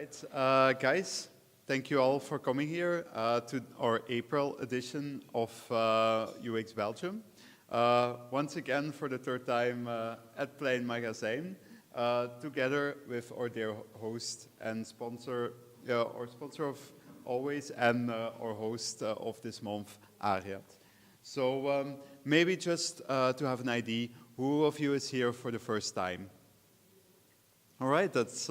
right, guys, thank you all for coming here to our April edition of UX Belgium. Once again, for the third time at Plein Magazijn, together with our dear host and sponsor, our sponsor of always, and our host of this month, ARIAD. So maybe just to have an idea, who of you is here for the first time? All right, that's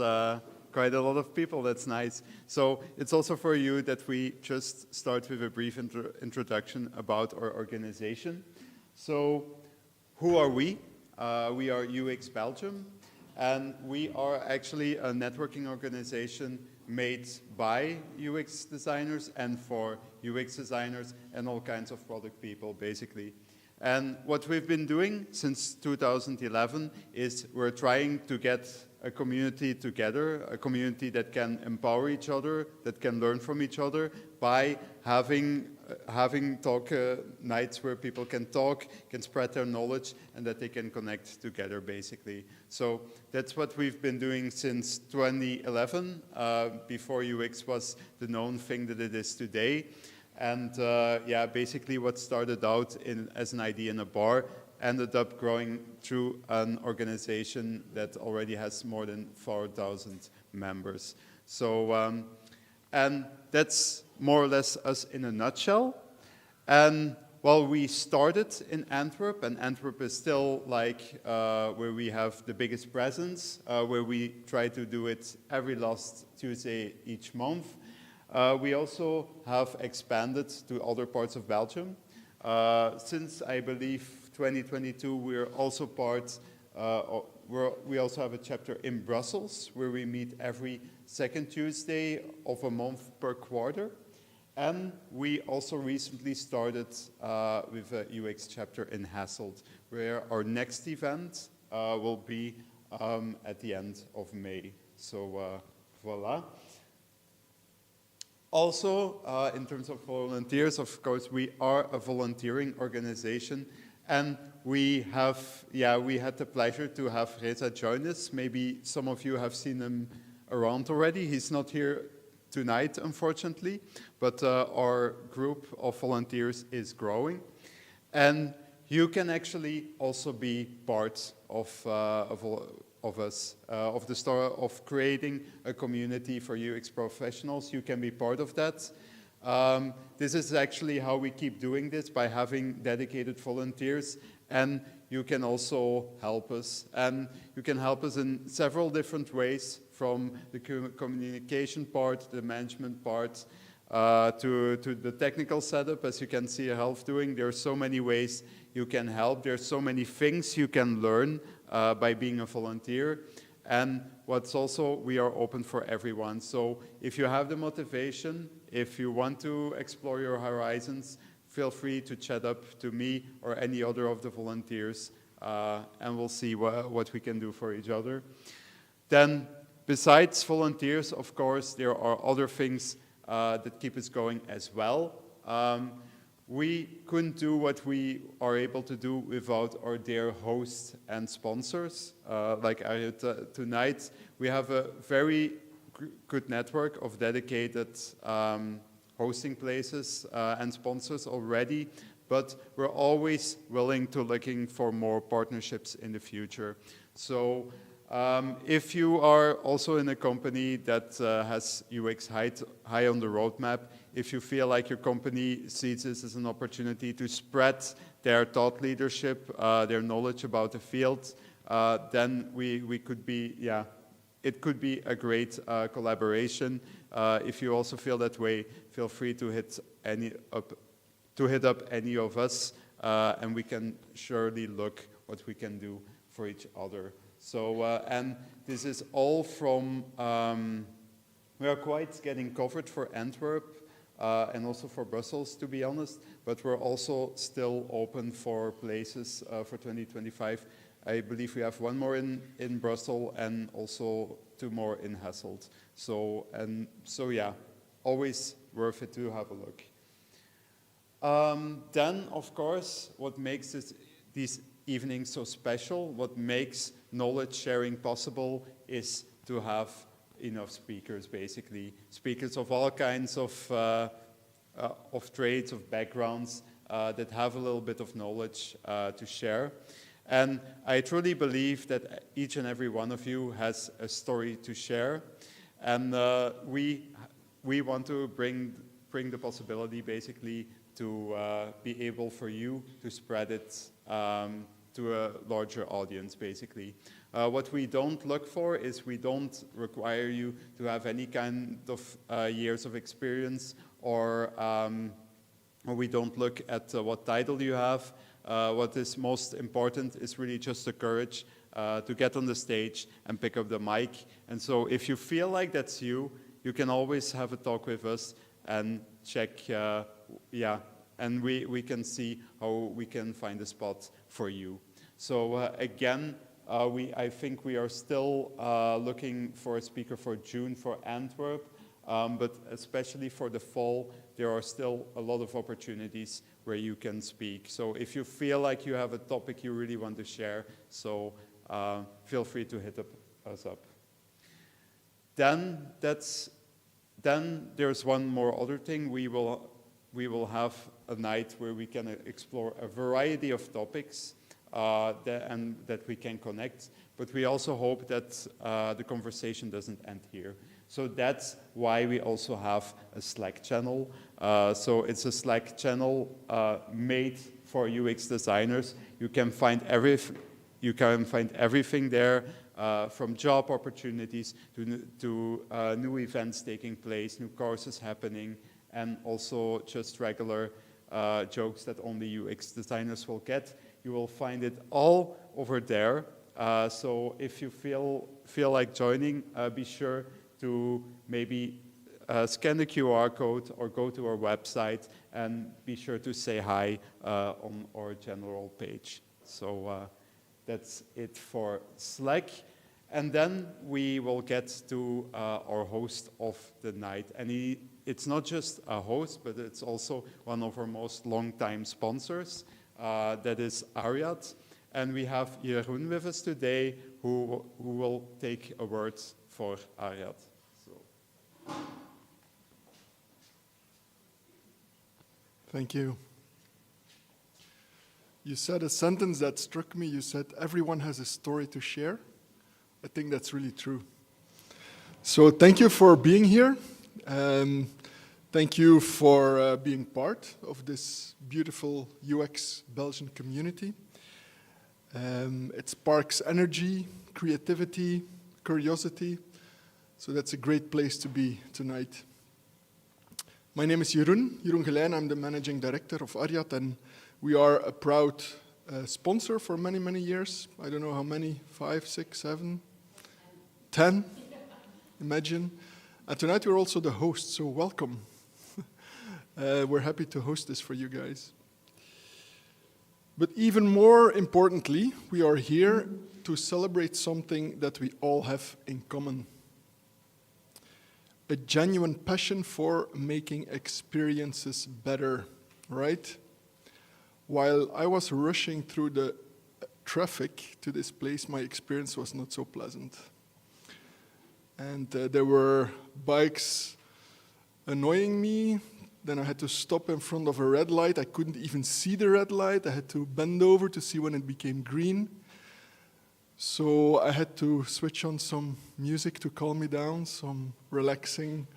quite a lot of people, that's nice. So it's also for you that we just start with a brief introduction about our organization. So who are we? We are UX Belgium, and we are actually a networking organization made by UX designers and for UX designers and all kinds of product people, basically. And what we've been doing since 2011 is we're trying to get a community together, a community that can empower each other, that can learn from each other by having talk nights where people can talk, can spread their knowledge, and that they can connect together, basically. So that's what we've been doing since 2011, before UX was the known thing that it is today. And yeah, basically what started out as an idea in a bar ended up growing through an organization that already has more than 4,000 members. So, and that's more or less us in a nutshell. And well, we started in Antwerp, and Antwerp is still like where we have the biggest presence, where we try to do it every last Tuesday each month. We also have expanded to other parts of Belgium. Since, I believe, 2022, we're also part, we also have a chapter in Brussels, where we meet every second Tuesday of a month per quarter. And we also recently started with a UX chapter in Hasselt, where our next event will be at the end of May. So, voila. Also, in terms of volunteers, of course, we are a volunteering organization, and we had the pleasure to have Reza join us. Maybe some of you have seen him around already. He's not here tonight, unfortunately, but our group of volunteers is growing. And you can actually also be part of the story of creating a community for UX professionals. You can be part of that. This is actually how we keep doing this, by having dedicated volunteers, and you can also help us. And you can help us in several different ways, from the communication part, the management part, to the technical setup, as you can see Helf doing. There are so many ways you can help. There are so many things you can learn by being a volunteer. And what's also, we are open for everyone. So if you have the motivation, if you want to explore your horizons, feel free to chat up to me or any other of the volunteers, and we'll see what we can do for each other. Then, besides volunteers, of course, there are other things that keep us going as well. We couldn't do what we are able to do without our dear hosts and sponsors. Like ARIAD tonight, we have a very good network of dedicated hosting places and sponsors already, but we're always willing to looking for more partnerships in the future. So if you are also in a company that has UX high on the roadmap, if you feel like your company sees this as an opportunity to spread their thought leadership, their knowledge about the field, then we could be, yeah, it could be a great collaboration. If you also feel that way, feel free to hit up any of us, and we can surely look what we can do for each other. So, and this is all from, we are quite getting covered for Antwerp and also for Brussels, to be honest, but we're also still open for places for 2025. I believe we have one more in Brussels and also 2 more in Hasselt. So, yeah, always worth it to have a look. Then, of course, what makes these evenings so special, what makes knowledge sharing possible, is to have enough speakers, basically. Speakers of all kinds of trades, of backgrounds, that have a little bit of knowledge to share. And I truly believe that each and every one of you has a story to share. And we want to bring the possibility, basically, to be able for you to spread it to a larger audience, basically. What we don't look for is we don't require you to have any kind of years of experience, or we don't look at what title you have. What is most important is really just the courage to get on the stage and pick up the mic. And so if you feel like that's you can always have a talk with us and check, and we can see how we can find a spot for you. So again, I think we are still looking for a speaker for June for Antwerp, but especially for the fall, there are still a lot of opportunities where you can speak. So if you feel like you have a topic you really want to share, so feel free to hit us up. Then there's one more other thing. We will have a night where we can explore a variety of topics that we can connect, but we also hope that the conversation doesn't end here. So that's why we also have a Slack channel. So it's a Slack channel made for UX designers. You can find everything there, from job opportunities to new events taking place, new courses happening, and also just regular jokes that only UX designers will get. You will find it all over there. So if you feel like joining, be sure to maybe scan the QR code or go to our website, and be sure to say hi on our general page. So that's it for Slack. And then we will get to our host of the night. And it's not just a host, but it's also one of our most long-time sponsors. That is ARIAD. And we have Jeroen with us today, who will take a word for ARIAD. Thank you. You said a sentence that struck me. You said, everyone has a story to share. I think that's really true. So thank you for being here. Thank you for being part of this beautiful UX Belgian community. It sparks energy, creativity, curiosity. So that's a great place to be tonight. My name is Jeroen Gelijn. I'm the managing director of ARIAD, and we are a proud sponsor for many, many years. I don't know how many, 5, 6, 7, 10, imagine. And tonight we're also the host, so welcome. We're happy to host this for you guys. But even more importantly, we are here to celebrate something that we all have in common. A genuine passion for making experiences better, right? While I was rushing through the traffic to this place, my experience was not so pleasant. And there were bikes annoying me. Then I had to stop in front of a red light. I couldn't even see the red light. I had to bend over to see when it became green. So I had to switch on some music to calm me down, some relaxing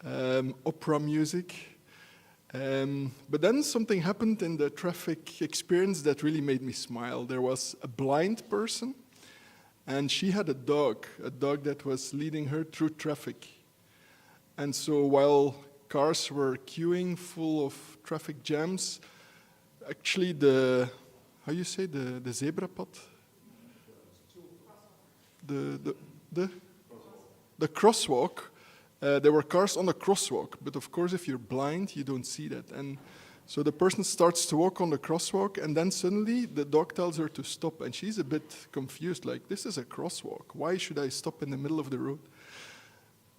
opera music. But then something happened in the traffic experience that really made me smile. There was a blind person, and she had a dog that was leading her through traffic. And so while cars were queuing full of traffic jams, actually the zebra pad? The crosswalk, there were cars on the crosswalk, but of course if you're blind, you don't see that. And so the person starts to walk on the crosswalk, and then suddenly the dog tells her to stop, and she's a bit confused, like, this is a crosswalk, why should I stop in the middle of the road?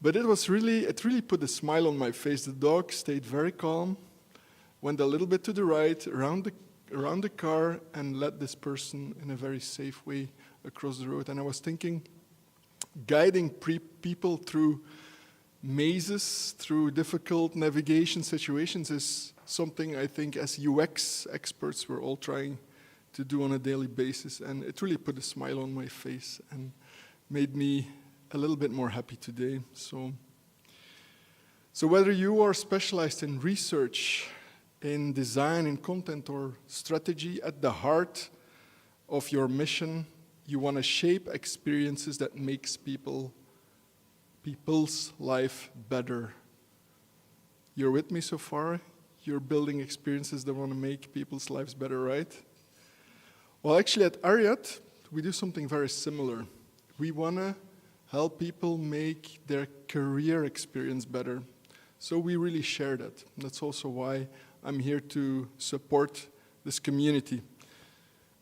But it really put a smile on my face. The dog stayed very calm, went a little bit to the right, around the car, and led this person in a very safe way across the road. And I was thinking, guiding people through mazes, through difficult navigation situations is something I think as UX experts we're all trying to do on a daily basis, and it really put a smile on my face and made me a little bit more happy today. So whether you are specialized in research, in design, in content, or strategy, at the heart of your mission, you want to shape experiences that makes people's life better. You're with me so far? You're building experiences that want to make people's lives better, right? Well, actually at ARIAD, we do something very similar. We want to help people make their career experience better. So we really share that. That's also why I'm here to support this community.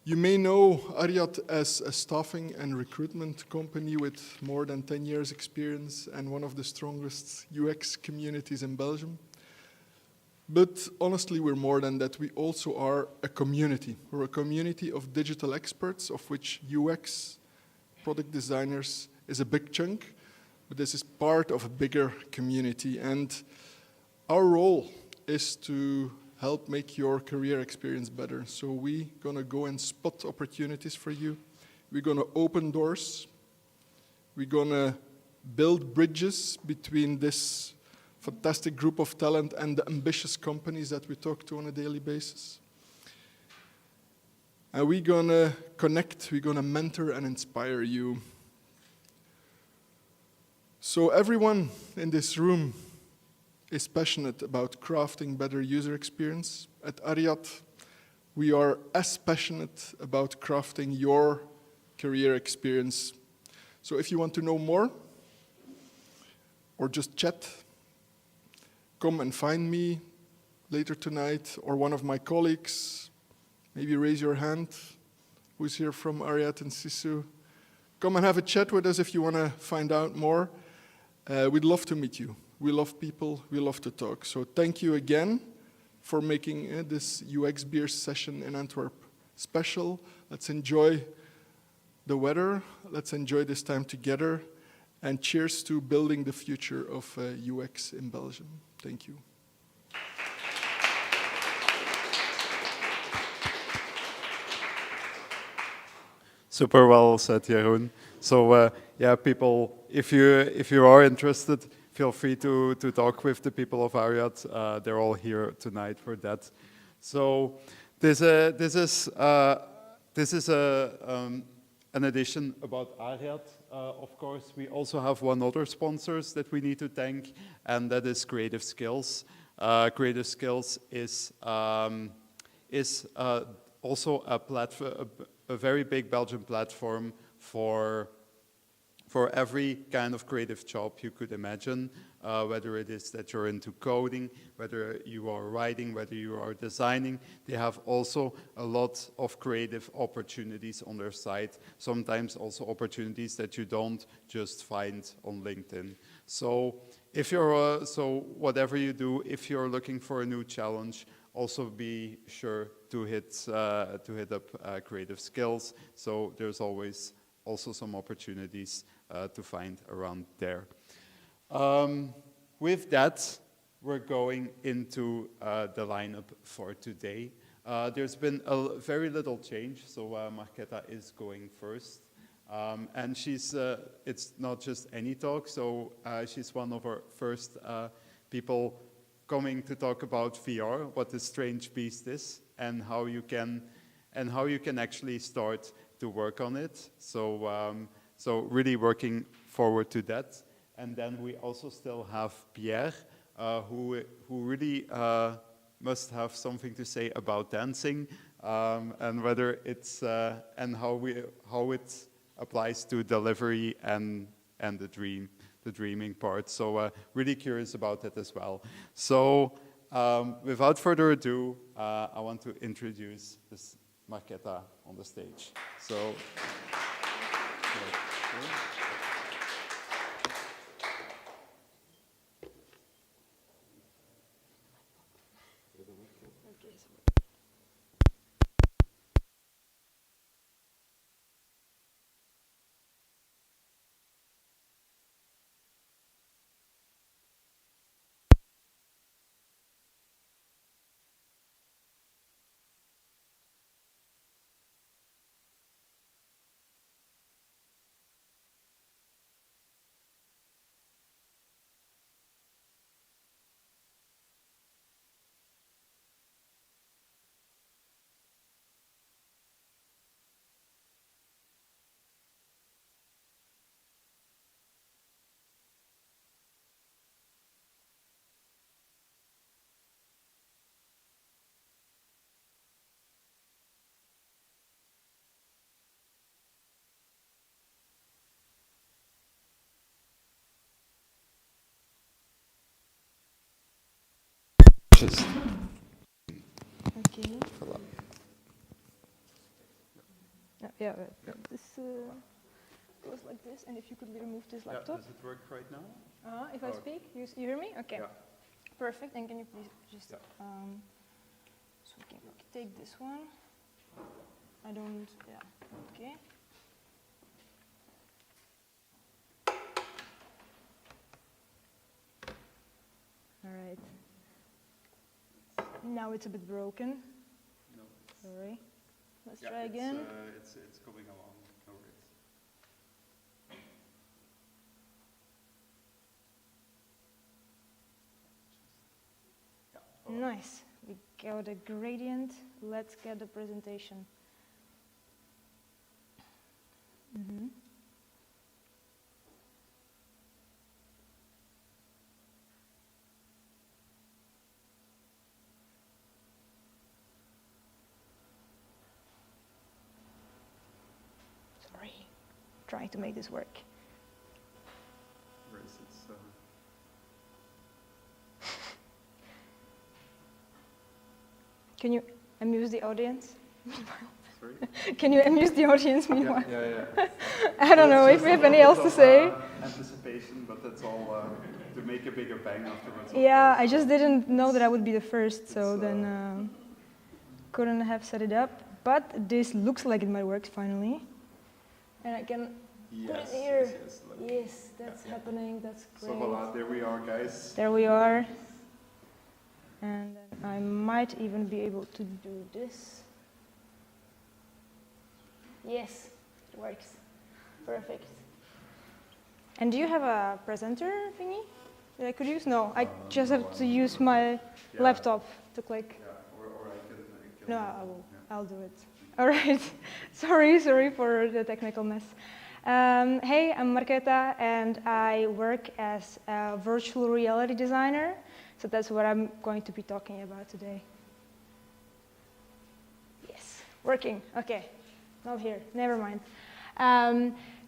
You may know ARIAD as a staffing and recruitment company with more than 10 years experience and one of the strongest UX communities in Belgium. But honestly, we're more than that. We also are a community. We're a community of digital experts, of which UX, product designers, is a big chunk. But this is part of a bigger community. And our role is to help make your career experience better. So we're going to go and spot opportunities for you. We're going to open doors. We're going to build bridges between this fantastic group of talent and the ambitious companies that we talk to on a daily basis. And we're going to connect, we're going to mentor and inspire you. So everyone in this room is passionate about crafting better user experience. At ARIAD, we are as passionate about crafting your career experience. So if you want to know more, or just chat, come and find me later tonight, or one of my colleagues. Maybe raise your hand, who's here from ARIAD and Sisu. Come and have a chat with us if you want to find out more. We'd love to meet you. We love people, we love to talk. So thank you again for making this UXBeers session in Antwerp special. Let's enjoy the weather, let's enjoy this time together, and cheers to building the future of UX in Belgium. Thank you. Super well said, Jeroen. So yeah, people, if you are interested, feel free to talk with the people of ARIAD. They're all here tonight for that. So this is an edition about ARIAD. Of course, we also have one other sponsors that we need to thank, and that is Creative Skills. Creative Skills is also a very big Belgian platform for every kind of creative job you could imagine, whether it is that you're into coding, whether you are writing, whether you are designing. They have also a lot of creative opportunities on their site, sometimes also opportunities that you don't just find on LinkedIn. So if you're so whatever you do, if you're looking for a new challenge, also be sure to hit up Creative Skills. So there's always also some opportunities to find around there. With that, we're going into the lineup for today. There's been a very little change, so Marketa is going first. And it's not just any talk, so she's one of our first people coming to talk about VR, what the strange beast is, and how you can actually start to work on it. So really working forward to that. And then we also still have Pierre, who really must have something to say about dancing, and whether it's and how it applies to delivery and the dreaming part. So really curious about that as well. So without further ado, I want to introduce this Marketa on the stage. So. just... Okay. Voilà. Yeah, this goes like this, and if you could remove this laptop. Does it work right now? If I speak, you hear me? Okay. Yeah. Perfect. And can you please just so we can take this one. I don't. Yeah. Okay. All right. Now it's a bit broken. No. Sorry. Let's try again. It's coming along. No worries. Nice. We got a gradient. Let's get the presentation. Mm-hmm. Sorry. Trying to make this work. Where is it? Can you amuse the audience? Sorry? Can you amuse the audience meanwhile? Yeah. I don't know if we have any else to say. Anticipation, but that's all to make a bigger bang afterwards. Yeah, I just didn't know that I would be the first, so then couldn't have set it up. But this looks like it might work finally. And I can put it here. Yes, that's happening, that's great. So voila, there we are, guys. There we are. And then I might even be able to do this. Yes, it works. Perfect. And do you have a presenter thingy that I could use? No, I just have to use my laptop to click. Yeah, or I can No, I will. Yeah. I'll do it. All right. sorry for the technical mess. Hey, I'm Marketa, and I work as a virtual reality designer. So that's what I'm going to be talking about today. Yes, working. Okay, not here. Never mind.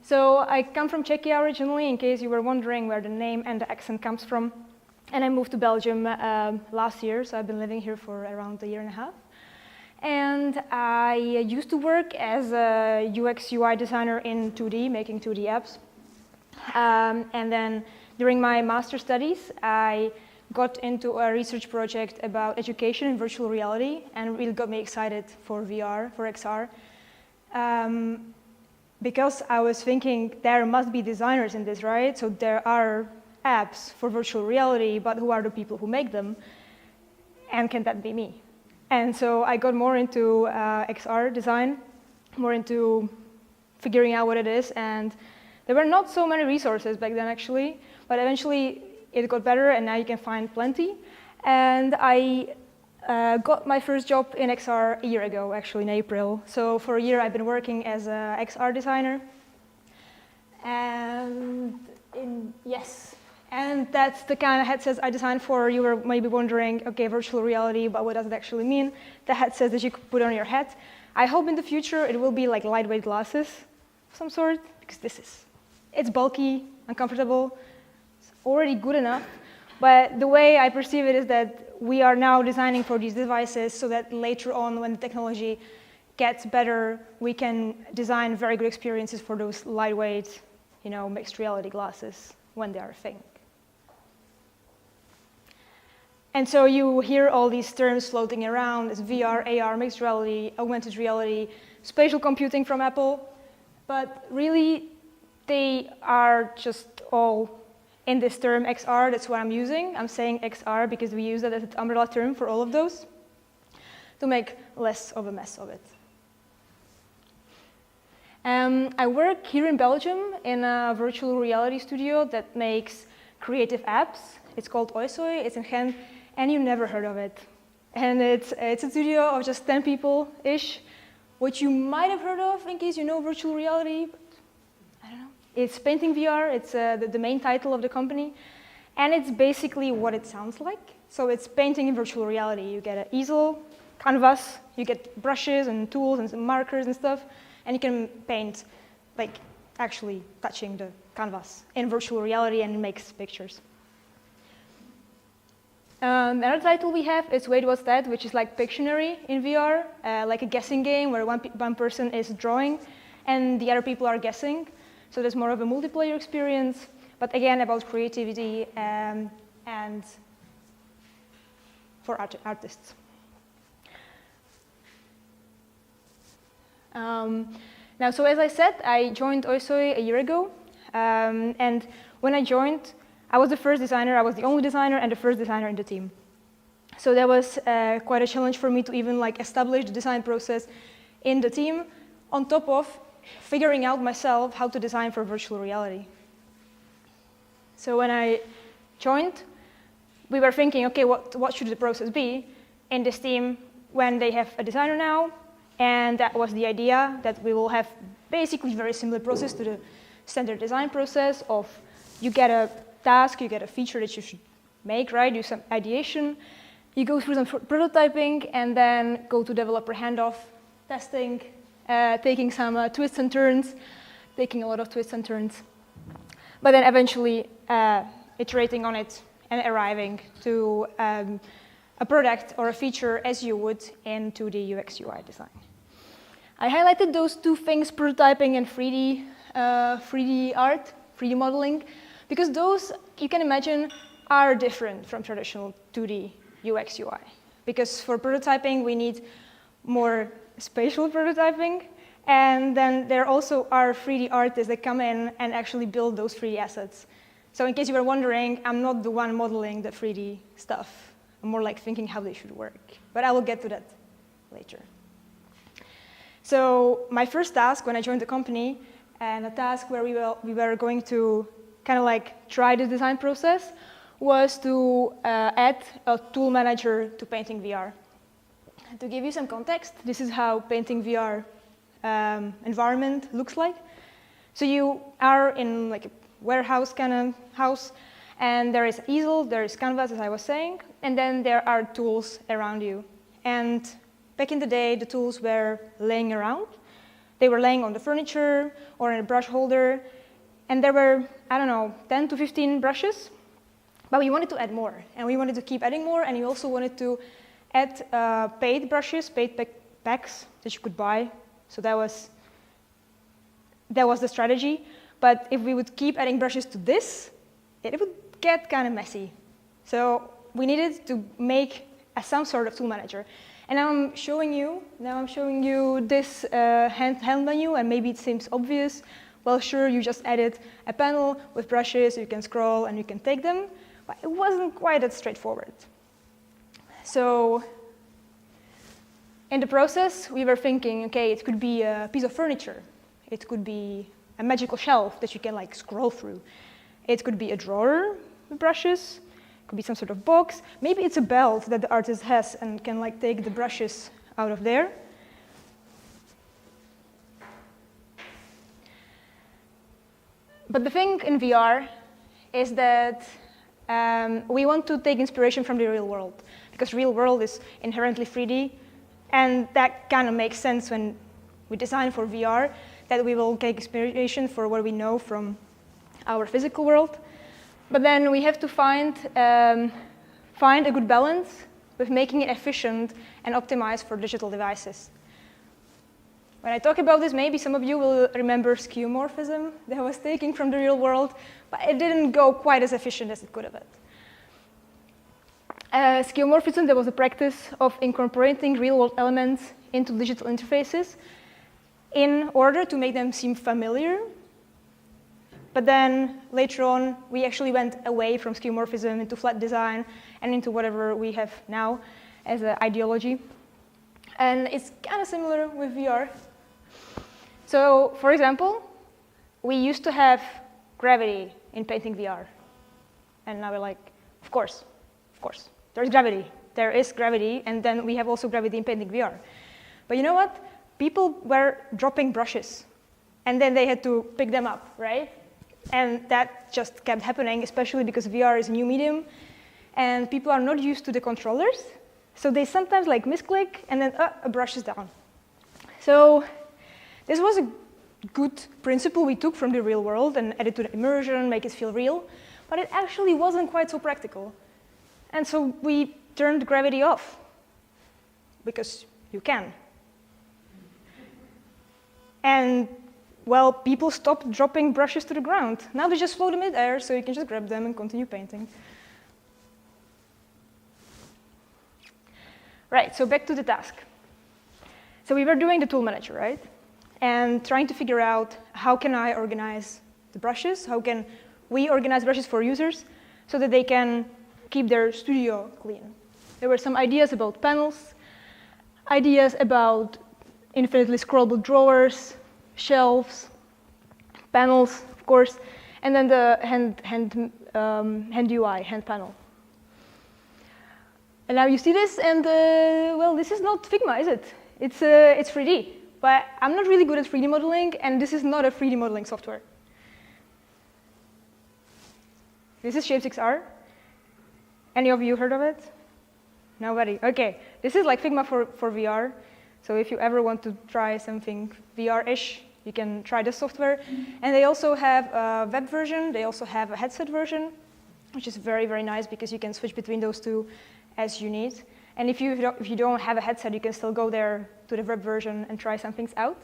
So I come from Czechia originally, in case you were wondering where the name and the accent comes from. And I moved to Belgium last year, so I've been living here for around a year and a half. And I used to work as a UX UI designer in 2D, making 2D apps. And then during my master studies, I got into a research project about education in virtual reality, and really got me excited for VR, for XR. Because I was thinking there must be designers in this, right? So there are apps for virtual reality, but who are the people who make them? And can that be me? And so I got more into XR design, more into figuring out what it is. And there were not so many resources back then, actually, but eventually it got better, and now you can find plenty. And I got my first job in XR a year ago, actually, in April. So for a year, I've been working as a XR designer. And and that's the kind of headsets I designed for. You were maybe wondering, okay, virtual reality, but what does it actually mean? The headsets that you could put on your head. I hope in the future it will be like lightweight glasses of some sort, because it's bulky, uncomfortable. Already good enough, but the way I perceive it is that we are now designing for these devices so that later on, when the technology gets better, we can design very good experiences for those lightweight, mixed reality glasses when they are a thing. And so you hear all these terms floating around as VR, AR, mixed reality, augmented reality, spatial computing from Apple, but really they are just all in this term XR. That's what I'm using. I'm saying XR because we use that as an umbrella term for all of those to make less of a mess of it. I work here in Belgium in a virtual reality studio that makes creative apps. It's called Oisoi. It's in Ghent, and you never heard of it. And it's a studio of just 10 people-ish, which you might have heard of in case you know virtual reality. But I don't know. It's Painting VR. It's the main title of the company. And it's basically what it sounds like. So it's painting in virtual reality. You get an easel, canvas, you get brushes and tools and some markers and stuff, and you can paint, like actually touching the canvas in virtual reality, and it makes pictures. Another title we have is Wait, What's That?, which is like Pictionary in VR, like a guessing game where one person is drawing and the other people are guessing. So there's more of a multiplayer experience, but again about creativity and for artists. Now, so as I said, I joined Oisoi a year ago, and when I joined, I was the first designer, I was the only designer and the first designer in the team. So that was quite a challenge for me to even like establish the design process in the team, on top of figuring out myself how to design for virtual reality. So when I joined, we were thinking, okay, what should the process be in this team when they have a designer now? And that was the idea, that we will have basically very similar process to the standard design process of you get a task, you get a feature that you should make, right? Do some ideation, you go through some prototyping, and then go to developer handoff, testing, taking some twists and turns, taking a lot of twists and turns, but then eventually iterating on it and arriving to a product or a feature as you would in 2D UX UI design. I highlighted those two things, prototyping and 3D art, 3D modeling, because those, you can imagine, are different from traditional 2D UX UI. Because for prototyping, we need more spatial prototyping, and then there also are 3D artists that come in and actually build those 3D assets. So in case you were wondering, I'm not the one modeling the 3D stuff. I'm more like thinking how they should work. But I will get to that later. So my first task when I joined the company, and a task where we were going to kind of like try the design process, was to add a tool manager to Painting VR. And to give you some context, this is how Painting VR environment looks like. So you are in like a warehouse kind of house, and there is easel, there is canvas, as I was saying, and then there are tools around you. And back in the day, the tools were laying around. They were laying on the furniture or in a brush holder, and there were, I don't know, 10 to 15 brushes, but we wanted to add more, and we wanted to keep adding more, and we also wanted to add paid brushes, paid packs that you could buy. So that was the strategy. But if we would keep adding brushes to this, it would get kind of messy. So we needed to make some sort of tool manager. And now I'm showing you this hand menu, and maybe it seems obvious. Well, sure, you just added a panel with brushes, you can scroll and you can take them, but it wasn't quite that straightforward. So in the process, we were thinking, okay, it could be a piece of furniture. It could be a magical shelf that you can like scroll through. It could be a drawer with brushes. It could be some sort of box. Maybe it's a belt that the artist has and can like take the brushes out of there. But the thing in VR is that we want to take inspiration from the real world, because real world is inherently 3D, and that kind of makes sense when we design for VR, that we will take inspiration for what we know from our physical world. But then we have to find a good balance with making it efficient and optimized for digital devices. When I talk about this, maybe some of you will remember skeuomorphism that I was taking from the real world, but it didn't go quite as efficient as it could have. Skeuomorphism, that was a practice of incorporating real-world elements into digital interfaces in order to make them seem familiar. But then later on, we actually went away from skeuomorphism into flat design and into whatever we have now as an ideology. And it's kind of similar with VR. So, for example, we used to have gravity in Painting VR. And now we're like, of course, there's gravity. There is gravity, and then we have also gravity in Painting VR. But you know what? People were dropping brushes, and then they had to pick them up, right? And that just kept happening, especially because VR is a new medium, and people are not used to the controllers. So they sometimes like misclick, and then a brush is down. So this was a good principle we took from the real world and added to the immersion, make it feel real, but it actually wasn't quite so practical. And so we turned gravity off, because you can. And, well, people stopped dropping brushes to the ground. Now they just float in mid-air, so you can just grab them and continue painting. Right, so back to the task. So we were doing the tool manager, right? And trying to figure out how can I organize the brushes, how can we organize brushes for users so that they can keep their studio clean. There were some ideas about panels, ideas about infinitely scrollable drawers, shelves, panels, of course, and then the hand UI, hand panel. And now you see this, and well, this is not Figma, is it? It's 3D, but I'm not really good at 3D modeling, and this is not a 3D modeling software. This is Shape6R. Any of you heard of it? Nobody. OK, this is like Figma for VR. So if you ever want to try something VR-ish, you can try this software. And they also have a web version. They also have a headset version, which is very, very nice because you can switch between those two as you need. And if you don't have a headset, you can still go there to the web version and try some things out.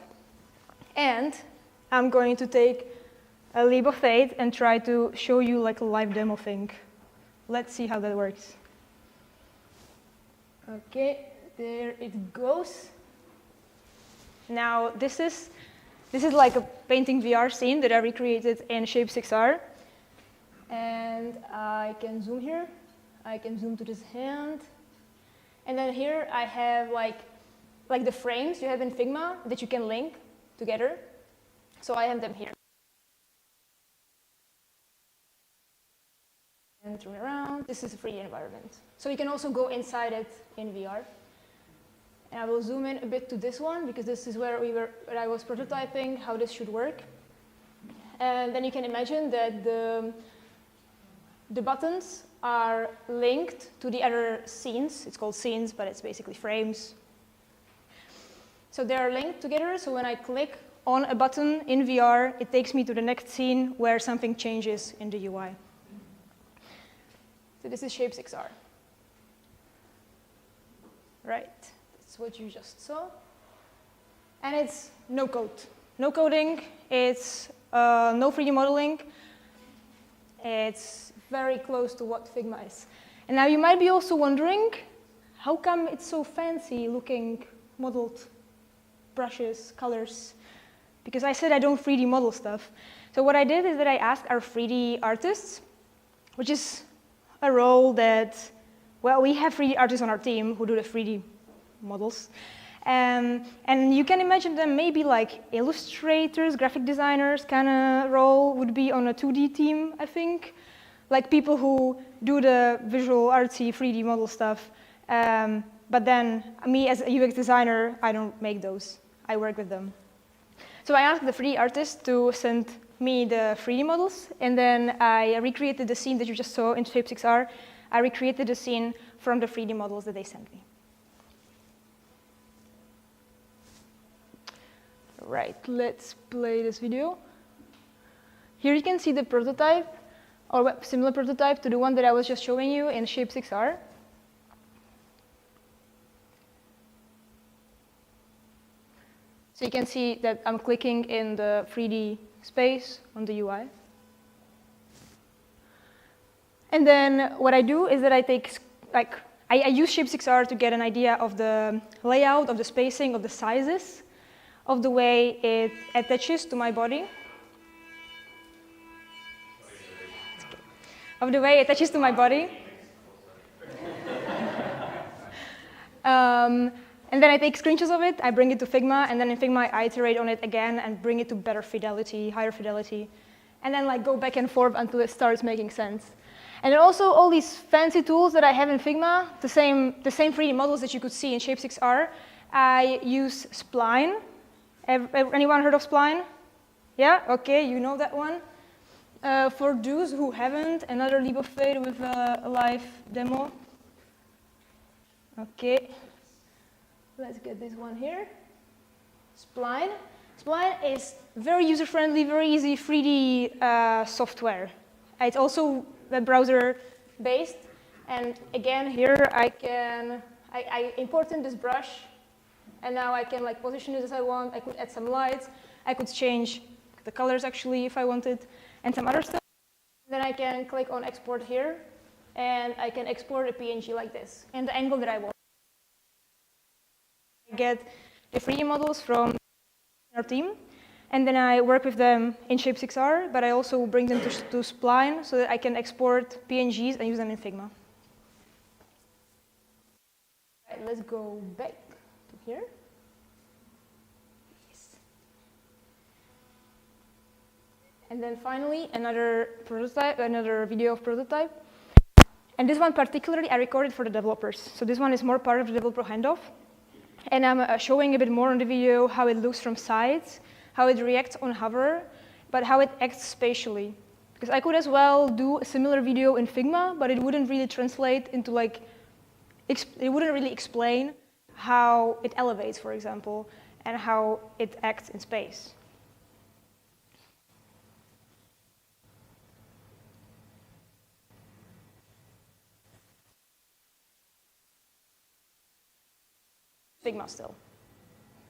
And I'm going to take a leap of faith and try to show you like a live demo thing. Let's see how that works. OK, there it goes. Now, this is like a painting VR scene that I recreated in Shape6R. And I can zoom here. I can zoom to this hand. And then here I have like the frames you have in Figma that you can link together. So I have them here. And turn around. This is a 3D environment. So you can also go inside it in VR. And I will zoom in a bit to this one, because this is where I was prototyping how this should work. And then you can imagine that the buttons are linked to the other scenes. It's called scenes, but it's basically frames. So they are linked together. So when I click on a button in VR, it takes me to the next scene where something changes in the UI. So this is Shape6R. Right, that's what you just saw. And it's no code. No coding, it's no 3D modeling. It's very close to what Figma is. And now you might be also wondering, how come it's so fancy looking modeled brushes, colors? Because I said I don't 3D model stuff. So what I did is that I asked our 3D artists, which is a role that, well, we have 3D artists on our team who do the 3D models. And you can imagine them maybe like illustrators, graphic designers kind of role would be on a 2D team, I think. Like people who do the visual, artsy, 3D model stuff. But then me as a UX designer, I don't make those. I work with them. So I asked the 3D artist to send me the 3D models, and then I recreated the scene that you just saw in Shape6R. I recreated the scene from the 3D models that they sent me. Right, let's play this video. Here you can see the prototype, or similar prototype to the one that I was just showing you in Shape6R. So you can see that I'm clicking in the 3D space on the UI. And then what I do is that I take, I use Shape6R to get an idea of the layout, of the spacing, of the sizes, of the way it attaches to my body. Of the way it attaches to my body. And then I take screenshots of it, I bring it to Figma, and then in Figma I iterate on it again and bring it to better fidelity, higher fidelity, and then like go back and forth until it starts making sense. And then also all these fancy tools that I have in Figma, the same 3D models that you could see in Shape6R, I use Spline. Anyone heard of Spline? Yeah? OK, you know that one. For those who haven't, another leap of faith with a live demo. OK. Let's get this one here. Spline. Spline is very user-friendly, very easy 3D software. It's also web browser-based, And again, here I imported this brush, and now I can like position it as I want. I could add some lights. I could change the colors actually if I wanted, and some other stuff. Then I can click on export here, and I can export a PNG like this, and the angle that I want. I get the 3D models from our team, and then I work with them in Shape6R, but I also bring them to Spline so that I can export PNGs and use them in Figma. All right, let's go back to here. Yes. And then finally, another prototype, another video of prototype. And this one particularly I recorded for the developers. So this one is more part of the developer handoff. And I'm showing a bit more on the video how it looks from sides, how it reacts on hover, but how it acts spatially. Because I could as well do a similar video in Figma, but it wouldn't really translate into like, it wouldn't really explain how it elevates, for example, and how it acts in space. Figma still.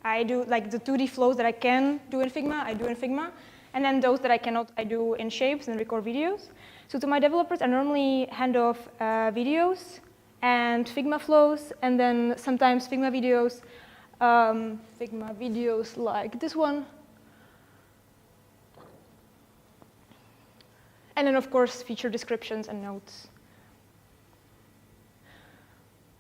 I do like the 2D flows that I can do in Figma, I do in Figma. And then those that I cannot, I do in Shapes and record videos. So to my developers, I normally hand off videos and Figma flows, and then sometimes Figma videos like this one. And then of course, feature descriptions and notes.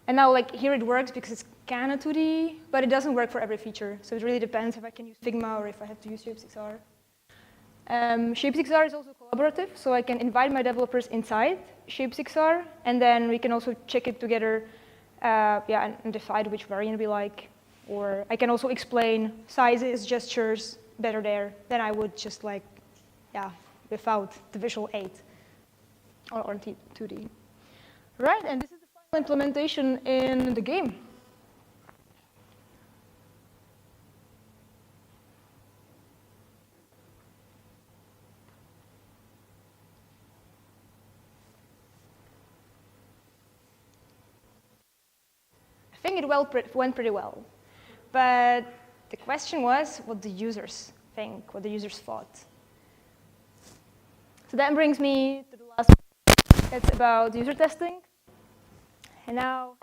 And now, like, here it works because it's kind of 2D, but it doesn't work for every feature. So it really depends if I can use Figma or if I have to use Shape6R. Shape6R is also collaborative, so I can invite my developers inside Shape6R, and then we can also check it together, and decide which variant we like. Or I can also explain sizes, gestures better there than I would just like, without the visual aid or 2D. Right, and this is implementation in the game. I think it went pretty well, but the question was what the users think, what the users thought. So that brings me to the last one. It's about user testing. And now,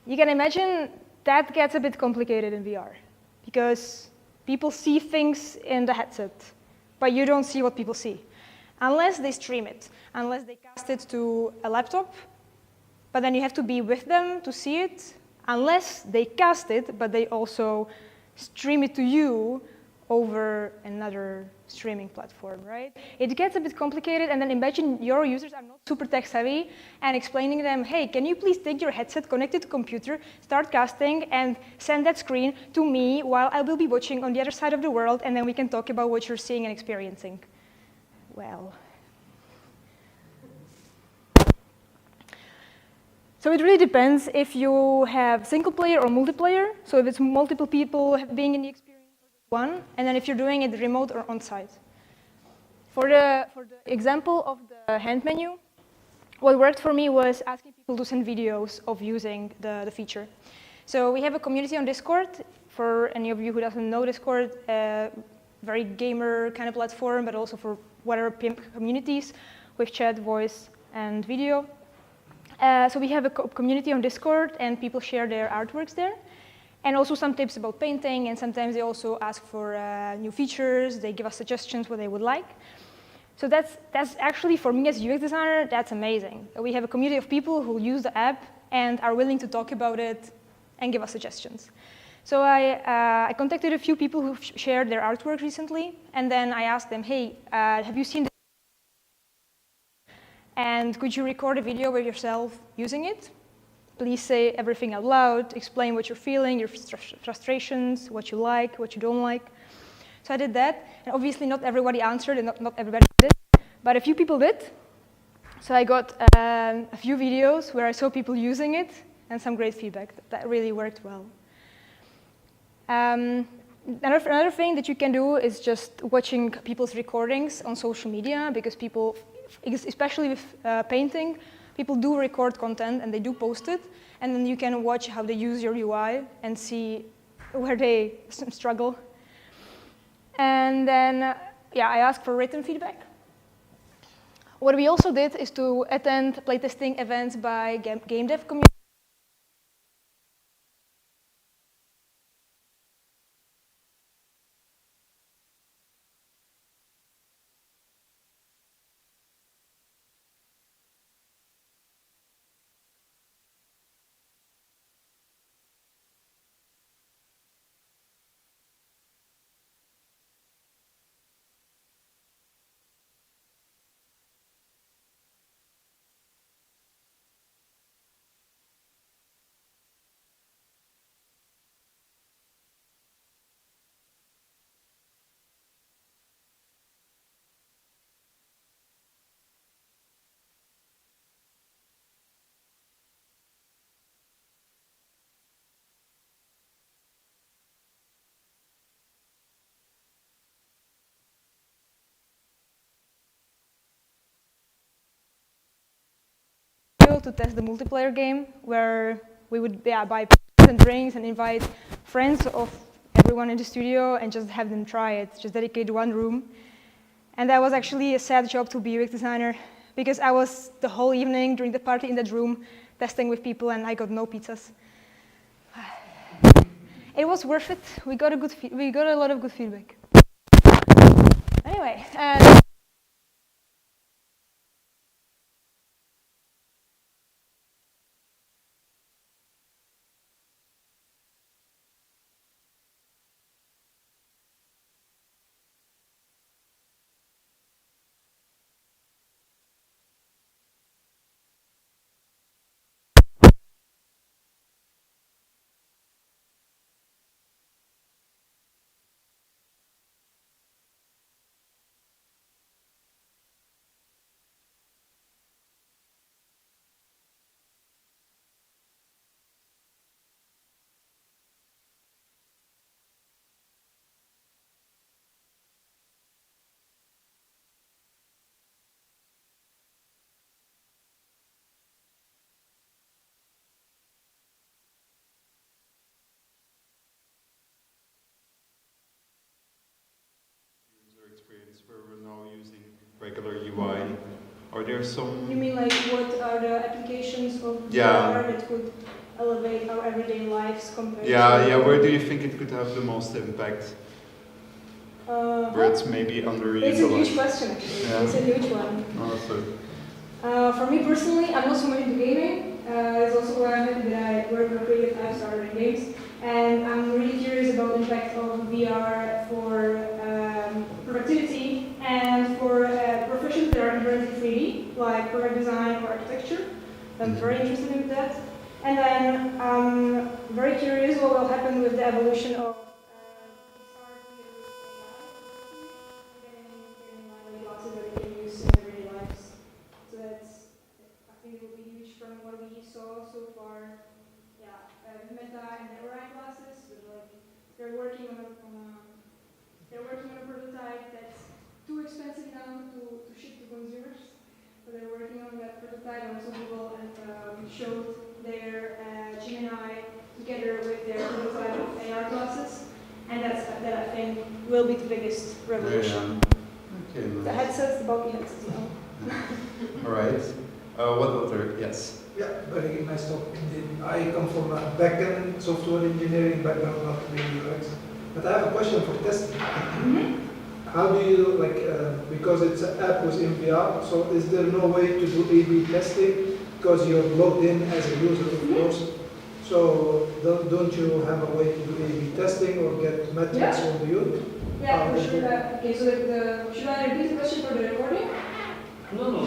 you can imagine that gets a bit complicated in VR, because people see things in the headset, but you don't see what people see, unless they stream it, unless they cast it to a laptop, but then you have to be with them to see it, unless they cast it, but they also stream it to you over another streaming platform, right? It gets a bit complicated, and then imagine your users are not super tech savvy, and explaining to them, hey, can you please take your headset, connect it to computer, start casting, and send that screen to me while I will be watching on the other side of the world, and then we can talk about what you're seeing and experiencing. Well. So it really depends if you have single player or multiplayer. So if it's multiple people being in the experience, one, and then if you're doing it remote or on-site. For the example of the hand menu, what worked for me was asking people to send videos of using the feature. So we have a community on Discord. For any of you who doesn't know Discord, very gamer kind of platform, but also for whatever pimp communities with chat, voice, and video. So we have a community on Discord, and people share their artworks there. And also some tips about painting, and sometimes they also ask for new features. They give us suggestions what they would like. So that's actually, for me as UX designer, that's amazing. We have a community of people who use the app and are willing to talk about it and give us suggestions. So I contacted a few people who shared their artwork recently, and then I asked them, hey, have you seen this? And could you record a video of yourself using it? Please say everything out loud, explain what you're feeling, your frustrations, what you like, what you don't like. So I did that, and obviously not everybody answered, and not everybody did, but a few people did. So I got a few videos where I saw people using it, and some great feedback. That really worked well. Another thing that you can do is just watching people's recordings on social media, because people, especially with painting, people do record content and they do post it, and then you can watch how they use your UI and see where they struggle. And then, yeah, I asked for written feedback. What we also did is to attend playtesting events by game dev community. To test the multiplayer game, where we would buy and drinks and invite friends of everyone in the studio and just have them try it, just dedicate one room. And that was actually a sad job to be a UX designer, because I was the whole evening during the party in that room testing with people, and I got no pizzas. It was worth it. We got a lot of good feedback. Anyway. Experience where we're now using regular UI. Are there some... You mean like what are the applications of VR that could elevate our everyday lives compared to... Yeah, where do you think it could have the most impact? Where it's maybe underutilized? It's a huge question, actually. Yeah. It's a huge one. Oh, sorry. For me personally, I'm not so much into gaming. It's also why I'm happy that I work on creative apps rather than games. And I'm really curious about the impact of VR for productivity and for professions that are inherently 3D, like product design or architecture. I'm very interested in that. And then I'm very curious what will happen with the evolution of getting glasses that we can use in everyday lives. So that's, I think it will be huge from what we saw so far. Yeah, Meta and the ARIAD glasses, but like they're working on a prototype that's too expensive now to ship to consumers. So they're working on that prototype, and also Google showed their Gemini together with their prototype of AR glasses, and that I think will be the biggest revolution. Okay, nice. The headsets, the bulky headsets, All right. What other? Yes. Yeah, very nice talk indeed. I come from a backend software engineering background, not really UX. But I have a question for testing. How do you, because it's an app with VR, so is there no way to do A/B testing? Because you're logged in as a user, of course. So don't you have a way to do A/B testing or get metrics from the user? Yeah, for sure. Okay, so should I repeat the question for the recording? No.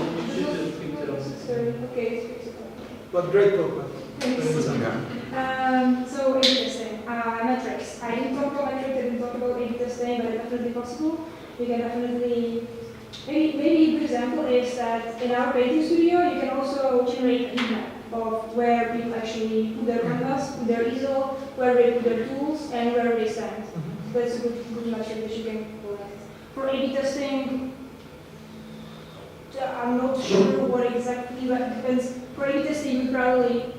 Okay. But great talk. So A/B testing, metrics. I didn't talk about metrics, I didn't talk about A/B testing, but it's definitely possible. You can definitely, maybe a good example is that in our painting studio, you can also generate a heat map of where people actually put their canvas, put their easel, where they put their tools, and where they stand. So that's a good metric that you can collect. For A/B testing, I'm not sure what exactly, but it depends for A/B testing, you probably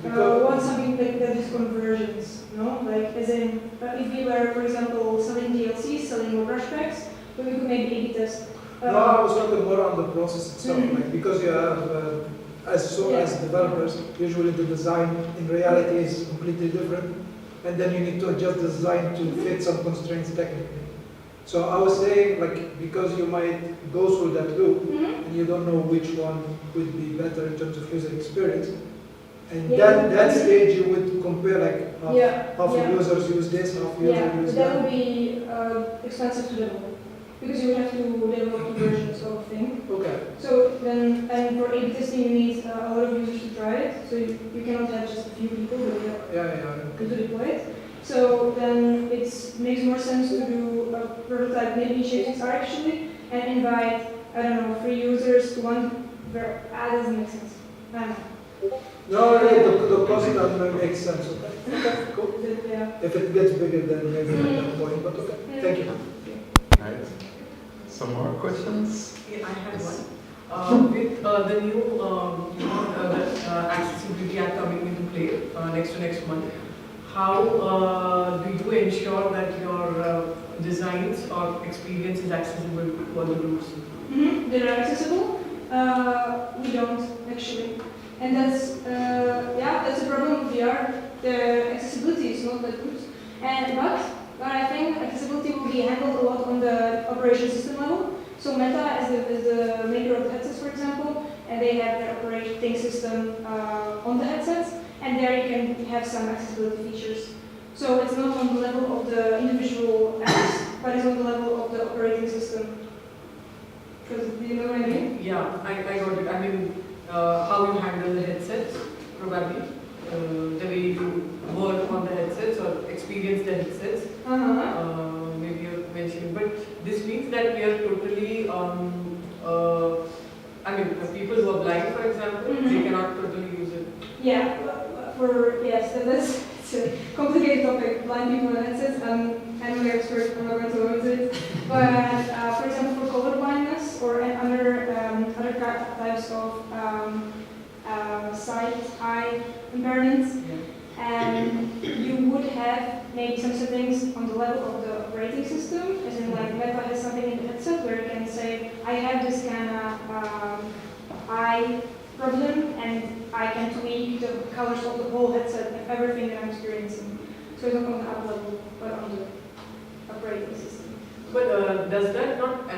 want something that is conversions, no? Like, as in, if we were, for example, selling DLCs, selling more brush packs, then we could maybe A/B test. No, I was talking more on the process itself, like, because you have, as developers, usually the design in reality is completely different, and then you need to adjust the design to fit some constraints technically. So I was saying, like, because you might go through that loop, and you don't know which one would be better in terms of user experience, and that stage you would compare, like, half users use this, half users use that that. would be expensive to develop, because you would have to develop two versions of a thing. Okay. So then, and for A/B testing, you need a lot of users to try it. So you cannot have just a few people to deploy it. So then it makes more sense to do a prototype, maybe HXR actually, and invite, I don't know, 3 users to one. That doesn't make sense. I don't know. No, the cost doesn't make sense. Okay, cool. Yeah. If it gets bigger, then maybe at that point, but okay. Thank you. Right. Some more questions? Yeah, I have one. With the new accessibility act coming into play next month, how do you ensure that your designs or experience is accessible to other groups? They are accessible. We don't actually, and that's that's a problem with VR. The accessibility is not that good, but I think accessibility will be handled a lot on the operation system level. So Meta is the maker of the headsets, for example, and they have their operating system on the headsets, and there you can have some accessibility features. So it's not on the level of the individual apps, but it's on the level of the operating system. Because do you know what I mean? Yeah, I got it. I mean, how you handle the headsets, probably. The way you work on the headsets or experience the headsets. Maybe you're mentioning. But this means that we are totally, I mean, people who are blind, for example, they cannot totally use it. Yeah, that's it's a complicated topic. Blind people and headsets. I'm no expert. I'm not going to go into it. But for example, for color blindness or other types of sight, eye impairments, and you would have maybe some settings on the level of the operating system, as in like Meta has something in the headset where you can say, I have this kind of eye problem, and I can tweak the colors of the whole headset and everything that I'm experiencing. So it's not on the app level, but on the operating system. But does that not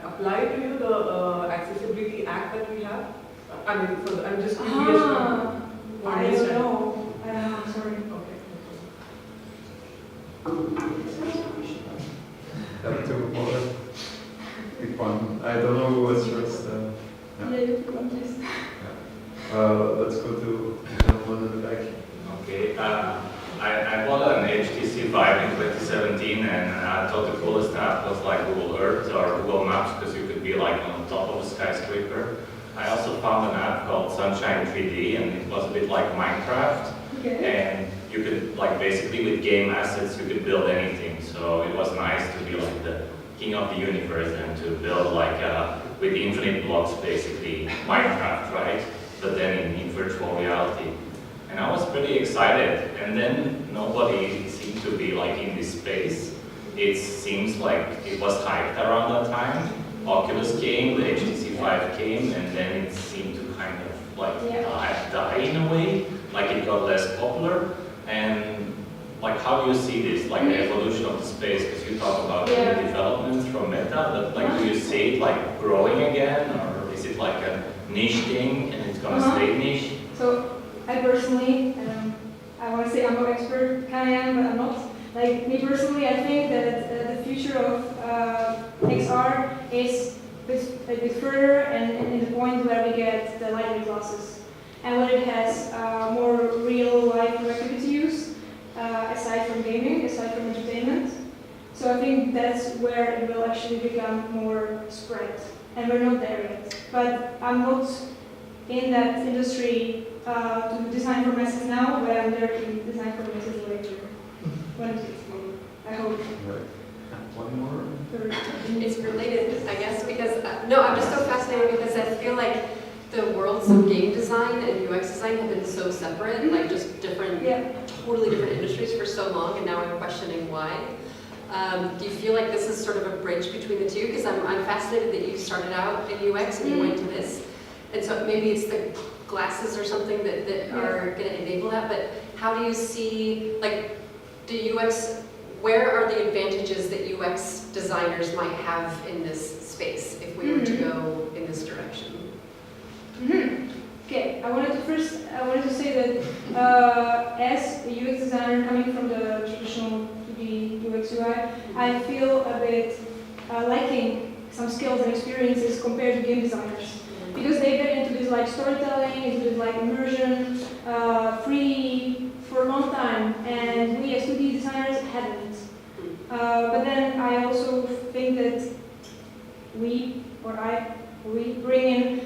apply to you, the Accessibility Act that we have? I mean, I'm just curious. I don't know. I'm sorry. Have two more. Pick one. I don't know who was first. Let's go to the gentleman in the back. Okay, I bought an HTC Vive in 2017, and I thought the coolest app was like Google Earth or Google Maps, because you could be like on top of a skyscraper. I also found an app called Sunshine 3D, and it was a bit like Minecraft. Okay. And you could, like, basically with game assets, you could build anything. So it was nice to be like the king of the universe and to build like with infinite blocks, basically Minecraft, right? But then in virtual reality. And I was pretty excited. And then nobody seemed to be like in this space. It seems like it was hyped around that time. Oculus came, the HTC Vive came, and then it seemed to kind of like die in a way. Like it got less popular. And like, how do you see this, like the evolution of the space? Because you talk about the developments from Meta, but like, do you see it like growing again, or is it like a niche thing and it's gonna stay niche? So I personally, I want to say I'm no expert, kind of am, but I'm not. Like me personally, I think that the future of XR is a bit further and in the point where we get the lightweight glasses, and where it has more real life productivity use, aside from gaming, aside from entertainment. So I think that's where it will actually become more spread, and we're not there yet. But I'm not in that industry to design for masses now, but I'm there to design for masses later. When it is, I hope. Right. One more. It's related, I guess, because no, I'm just so fascinated because I feel like the worlds of game design and UX design have been so separate, like just different, totally different industries for so long, and now I'm questioning why. Do you feel like this is sort of a bridge between the two? Because I'm fascinated that you started out in UX and you went to this. And so maybe it's the glasses or something that are going to enable that, but how do you see, like, where are the advantages that UX designers might have in this space if we were to go in this direction? Okay, I wanted to say that as a UX designer coming from the traditional 2D UX UI, I feel a bit lacking some skills and experiences compared to game designers. Because they get into this like storytelling, into this like immersion, 3D for a long time, and we as 2D designers hadn't. But then I also think that we bring in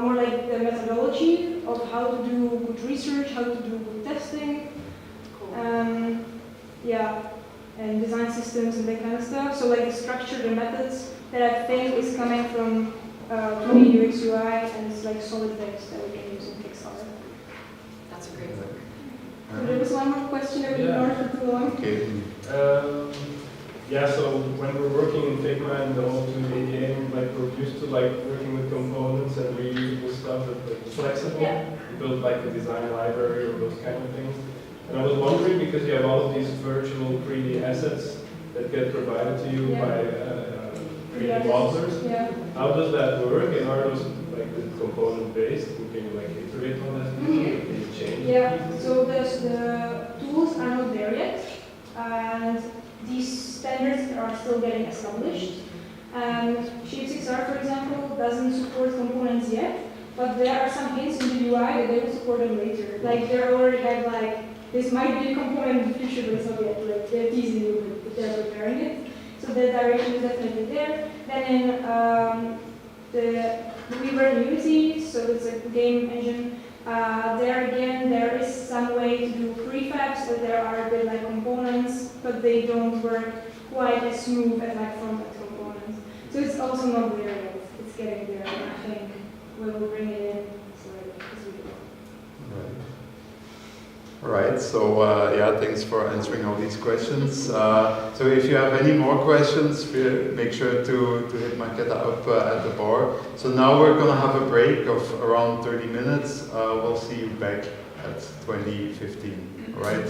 more like the methodology of how to do good research, how to do good testing, and design systems and that kind of stuff. So like the structure, the methods that I think is coming from 2D UX UI, and it's like solid text that we can use in Kickstarter. That's a great work. So there was one more question that we ignored for too long. Okay. Yeah, so when we're working in Figma and the whole 2D game, like we're used to like working with components and reusable stuff that's flexible. You build like a design library or those kind of things. And I was wondering, because you have all of these virtual 3D assets that get provided to you by 3D modelers, how does that work? And are those like component based? Can you like iterate on that? Can you change? Yeah, so the tools are not there yet, and these standards are still getting established. And Shape6R, for example, doesn't support components yet, but there are some hints in the UI that they will support them later. Like they already have like, this might be a component in the future, but it's not yet. Like they're teasing you, but they're preparing it. So the direction is definitely there. Then in we were in Unity, so it's a game engine. There again, there is some way to do prefabs, so there are a bit like components, but they don't work quite as smooth as like front-end components. So it's also not there yet. It's getting there, and I think we will bring it in as we go. All right, so yeah, thanks for answering all these questions. So if you have any more questions, make sure to hit Marketa up at the bar. So now we're going to have a break of around 30 minutes. We'll see you back at 20:15, all right?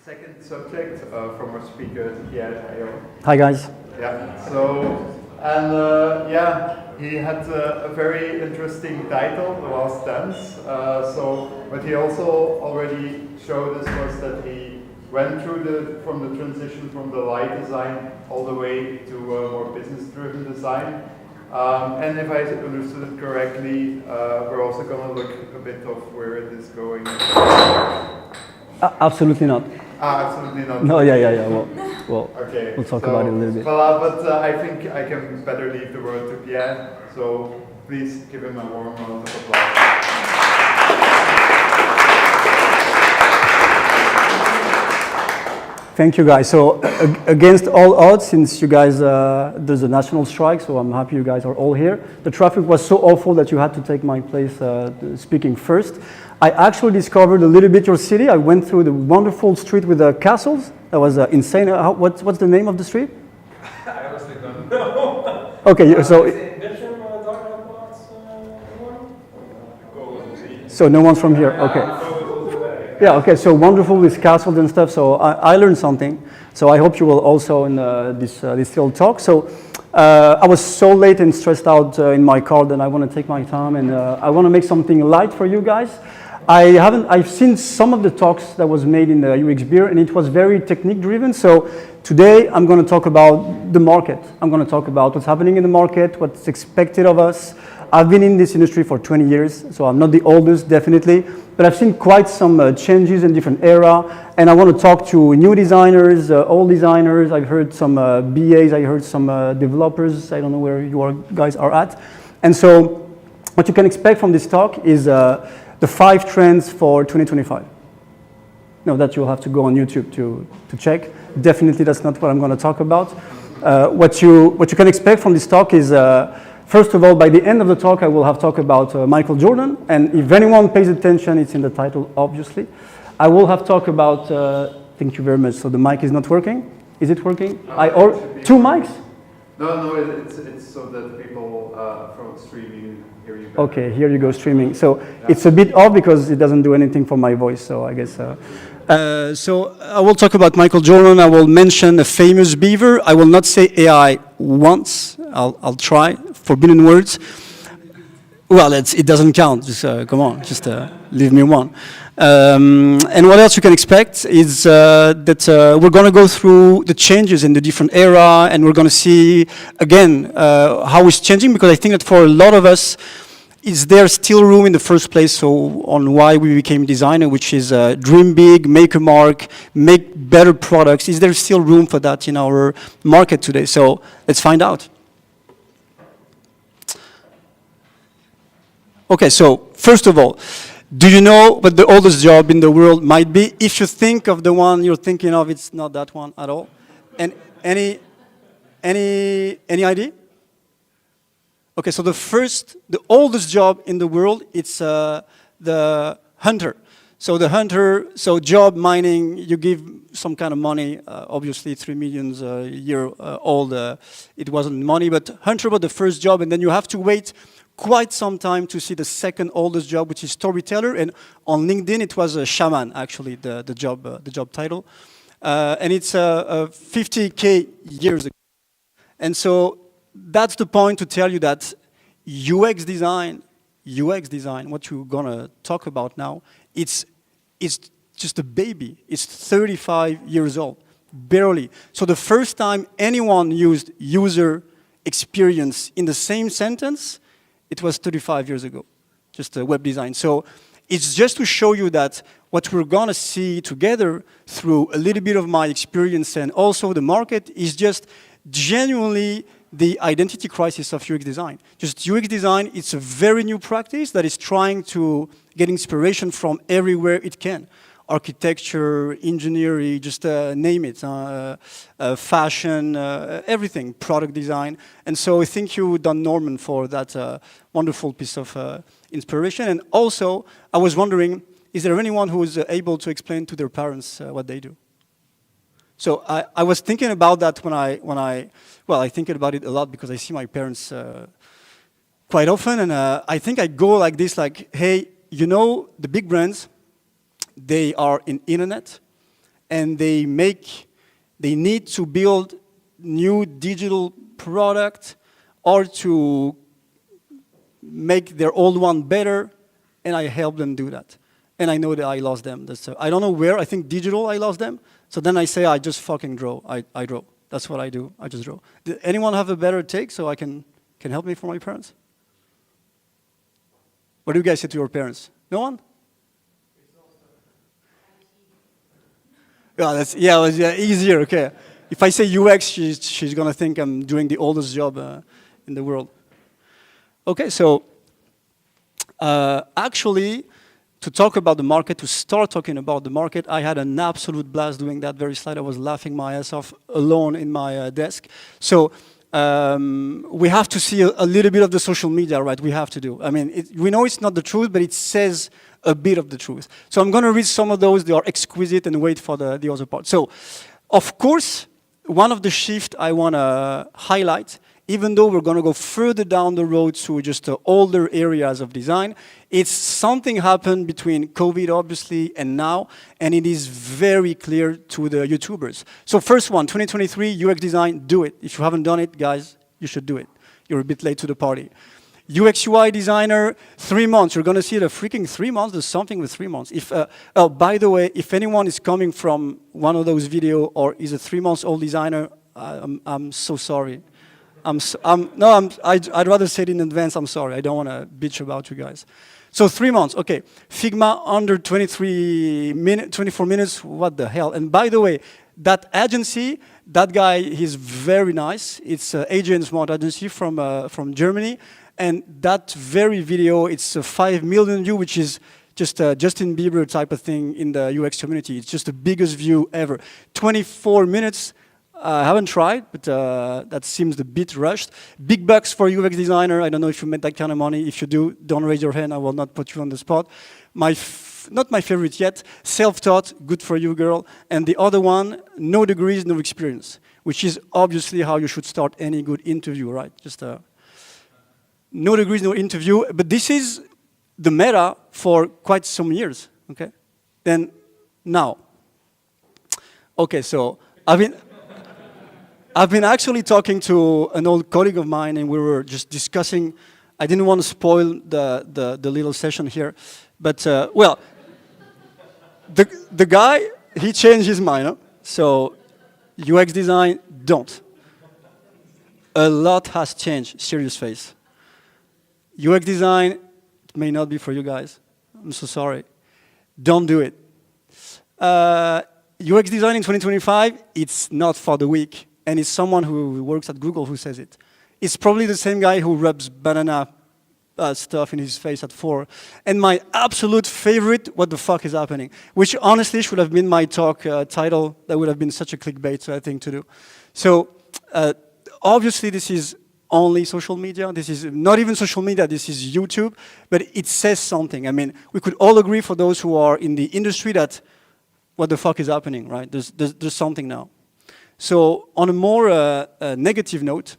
second subject from our speaker, Pierre. Hi guys. Yeah, so, and yeah, he had a very interesting title, The Last Dance. So, what he also already showed us was that he went through from the transition from the light design all the way to more business-driven design. And if I understood it correctly, we're also going to look a bit of where it is going. Absolutely not. Absolutely not. No, yeah. Well, okay. We'll talk about it a little bit. Well, but I think I can better leave the word to Pierre. So please give him a warm round of applause. Thank you guys. So against all odds, since you guys, there's a national strike, so I'm happy you guys are all here. The traffic was so awful that you had to take my place speaking first. I actually discovered a little bit your city. I went through the wonderful street with the castles. That was insane. What's the name of the street? I honestly don't know. Okay, so... So no one's from here, okay. Yeah, okay, so wonderful with castles and stuff, so I learned something. So I hope you will also in this little talk. So I was so late and stressed out in my car that I want to take my time and I want to make something light for you guys. I've seen some of the talks that was made in the UXBeer and it was very technique driven. So today I'm going to talk about the market. I'm going to talk about what's happening in the market, what's expected of us. I've been in this industry for 20 years, so I'm not the oldest, definitely, but I've seen quite some changes in different era, and I want to talk to new designers, old designers. I've heard some BAs, I heard some developers. I don't know where you guys are at. And so what you can expect from this talk is the 5 trends for 2025. No, that you'll have to go on YouTube to check. Definitely that's not what I'm going to talk about. What you can expect from this talk is first of all, by the end of the talk, I will have talk about Michael Jordan, and if anyone pays attention, it's in the title, obviously. I will have talk about, thank you very much, so the mic is not working? Is it working? Or 2 mics? No, it's so that people from streaming hear you better. Okay, here you go, streaming. So it's a bit off because it doesn't do anything for my voice, so I guess. So I will talk about Michael Jordan. I will mention a famous beaver. I will not say AI once. I'll try. Forbidden words. Well, it doesn't count. Just come on, just leave me one. And what else you can expect is that we're going to go through the changes in the different era, and we're going to see again how it's changing. Because I think that for a lot of us, is there still room in the first place so on why we became designer, which is dream big, make a mark, make better products? Is there still room for that in our market today? So let's find out. Okay, so first of all, do you know what the oldest job in the world might be? If you think of the one you're thinking of, it's not that one at all. And any idea? Okay, so the oldest job in the world, it's the hunter. So the hunter, so job mining, you give some kind of money, obviously 3 million a year old, it wasn't money, but hunter was the first job, and then you have to wait quite some time to see the second oldest job, which is storyteller, and on LinkedIn it was a shaman, actually, the job title. And it's 50K years ago. And so that's the point to tell you that UX design, what you're gonna talk about now, it's just a baby. It's 35 years old, barely. So the first time anyone used user experience in the same sentence, it was 35 years ago, just web design. So it's just to show you that what we're gonna see together through a little bit of my experience and also the market is just genuinely the identity crisis of UX design. Just UX design, it's a very new practice that is trying to get inspiration from everywhere it can. Architecture, engineering, just name it, fashion, everything, product design. And so I thank you, Don Norman, for that wonderful piece of inspiration. And also, I was wondering, is there anyone who is able to explain to their parents what they do? So I was thinking about that well, I think about it a lot because I see my parents quite often, and I think I go like this, like, hey, you know, the big brands, they are in internet, and they need to build new digital product or to make their old one better, and I help them do that. And I know that I lost them. I don't know where, I think digital I lost them. So then I say I just fucking draw, I draw. That's what I do, I just draw. Did anyone have a better take so I can help me for my parents? What do you guys say to your parents? No one? Yeah, yeah, easier, okay. If I say UX, she's gonna think I'm doing the oldest job in the world. Okay, so actually, to talk about the market, to start talking about the market, I had an absolute blast doing that very slide. I was laughing my ass off alone in my desk. So we have to see a little bit of the social media, right? We have to do. I mean, we know it's not the truth, but it says a bit of the truth. So I'm going to read some of those. They are exquisite, and wait for the other part. So, of course, one of the shifts I want to highlight, even though we're going to go further down the road to just older areas of design, it's something happened between COVID, obviously, and now, and it is very clear to the YouTubers. So first one, 2023, UX design, do it. If you haven't done it, guys, you should do it. You're a bit late to the party. UX UI designer, 3 months. You're going to see the freaking 3 months. There's something with 3 months. Oh, by the way, if anyone is coming from one of those videos or is a 3 months old designer, I'm so sorry. I'd rather say it in advance. I'm sorry. I don't want to bitch about you guys. So 3 months, okay. Figma under 24 minutes, what the hell? And by the way, that agency, that guy, he's very nice. It's AJ and Smart agency from Germany. And that very video, it's 5 million views, which is just a Justin Bieber type of thing in the UX community. It's just the biggest view ever. 24 minutes. I haven't tried, but that seems a bit rushed. Big bucks for UX designer. I don't know if you made that kind of money. If you do, don't raise your hand. I will not put you on the spot. Not my favorite yet. Self-taught, good for you, girl. And the other one, no degrees, no experience, which is obviously how you should start any good interview, right? Just no degrees, no interview. But this is the meta for quite some years, okay? Then now. Okay, so I've been actually talking to an old colleague of mine, and we were just discussing. I didn't want to spoil the little session here, but well, the guy, he changed his mind. Huh? So UX design, don't. A lot has changed. Serious face. UX design, it may not be for you guys. I'm so sorry. Don't do it. UX design in 2025, it's not for the weak. And it's someone who works at Google who says it. It's probably the same guy who rubs banana stuff in his face at 4. And my absolute favorite, what the fuck is happening? Which honestly should have been my talk title. That would have been such a clickbait thing to do. So obviously this is only social media. This is not even social media, this is YouTube. But it says something. I mean, we could all agree for those who are in the industry that what the fuck is happening, right? There's something now. So on a more negative note,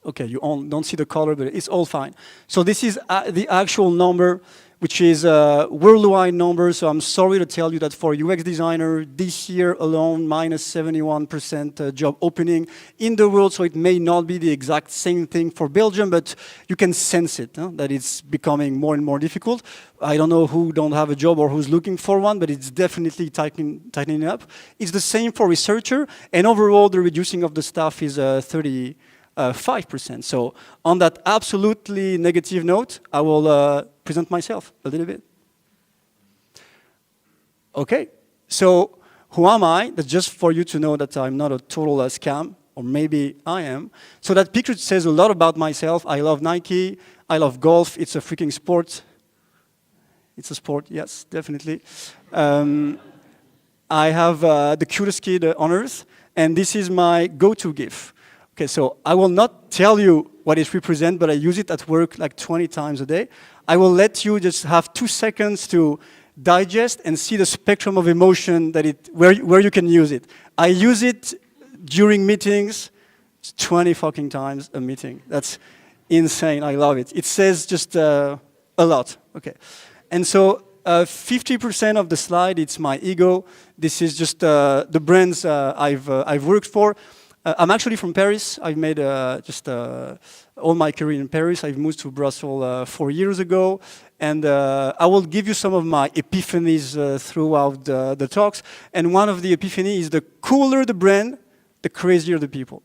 okay, you all don't see the color, but it's all fine. So this is the actual number, which is a worldwide number. So I'm sorry to tell you that for UX designer, this year alone, minus 71% job opening in the world. So it may not be the exact same thing for Belgium, but you can sense it, that it's becoming more and more difficult. I don't know who don't have a job or who's looking for one, but it's definitely tightening up. It's the same for researcher, and overall the reducing of the staff is 35%. So on that absolutely negative note, I will present myself a little bit. Okay, so who am I? That's just for you to know that I'm not a total scam, or maybe I am. So that picture says a lot about myself. I love Nike, I love golf, it's a freaking sport. It's a sport, yes, definitely. I have the cutest kid on earth, and this is my go-to GIF. Okay, so I will not tell you what it represents, but I use it at work like 20 times a day. I will let you just have 2 seconds to digest and see the spectrum of emotion that where you can use it. I use it during meetings 20 fucking times a meeting. That's insane, I love it. It says just a lot, okay. And so 50% of the slide, it's my ego. This is just the brands I've worked for. I'm actually from Paris. I've made all my career in Paris. I've moved to Brussels 4 years ago. And I will give you some of my epiphanies throughout the talks. And one of the epiphany is the cooler the brand, the crazier the people.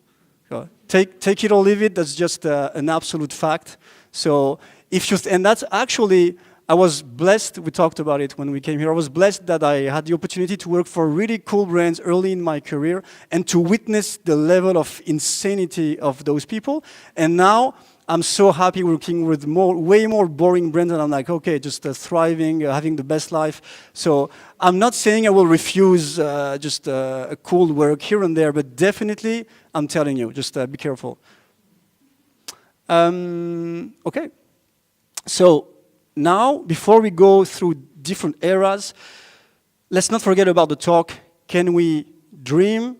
So take it or leave it. That's just an absolute fact. So and that's actually, I was blessed, we talked about it when we came here, I was blessed that I had the opportunity to work for really cool brands early in my career and to witness the level of insanity of those people. And now I'm so happy working with way more boring brands, and I'm like, okay, just thriving, having the best life. So I'm not saying I will refuse a cool work here and there, but definitely, I'm telling you, just be careful. Okay, so now, before we go through different eras, let's not forget about the talk. Can we dream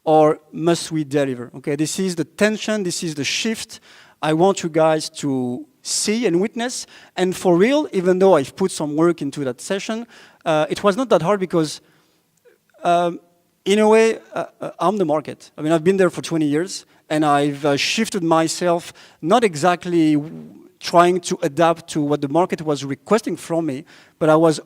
or must we deliver? Okay, this is the tension, this is the shift I want you guys to see and witness. And for real, even though I've put some work into that session, it was not that hard because in a way, I'm the market. I mean, I've been there for 20 years and I've shifted myself, not exactly trying to adapt to what the market was requesting from me, but I was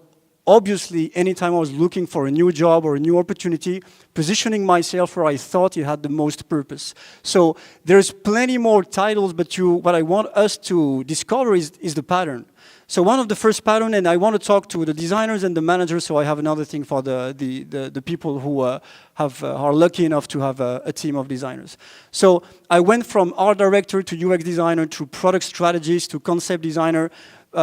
obviously, anytime I was looking for a new job or a new opportunity, positioning myself where I thought it had the most purpose. So there's plenty more titles, but what I want us to discover is the pattern. So one of the first pattern, and I want to talk to the designers and the managers, so I have another thing for the people who are lucky enough to have a team of designers. So I went from art director to UX designer to product strategist to concept designer.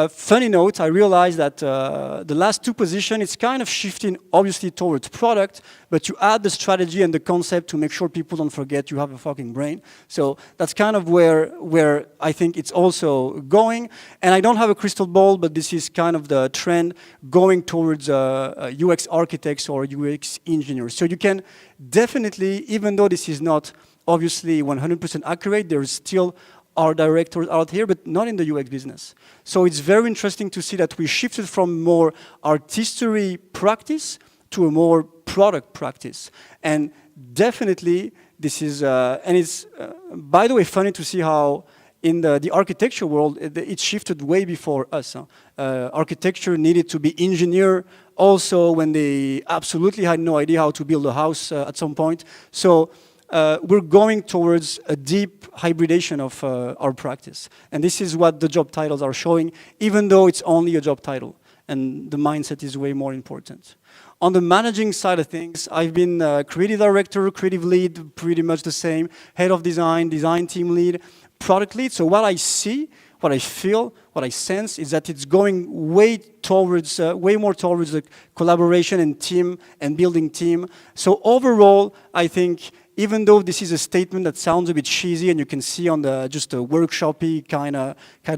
Funny note, I realized that the last two positions, it's kind of shifting obviously towards product, but you add the strategy and the concept to make sure people don't forget you have a fucking brain. So that's kind of where I think it's also going. And I don't have a crystal ball, but this is kind of the trend going towards UX architects or UX engineers. So you can definitely, even though this is not obviously 100% accurate, there is still art directors out here, but not in the UX business. So it's very interesting to see that we shifted from more artistry practice to a more product practice. And definitely this is, and it's, by the way, funny to see how in the architecture world, it shifted way before us. Architecture needed to be engineered also when they absolutely had no idea how to build a house at some point. So we're going towards a deep hybridization of our practice. And this is what the job titles are showing, even though it's only a job title. And the mindset is way more important. On the managing side of things, I've been creative director, creative lead, pretty much the same, head of design, design team lead, product lead. So what I see, what I feel, what I sense is that it's going way more towards the collaboration and team and building team. So overall, I think even though this is a statement that sounds a bit cheesy and you can see on the just a workshopy kind of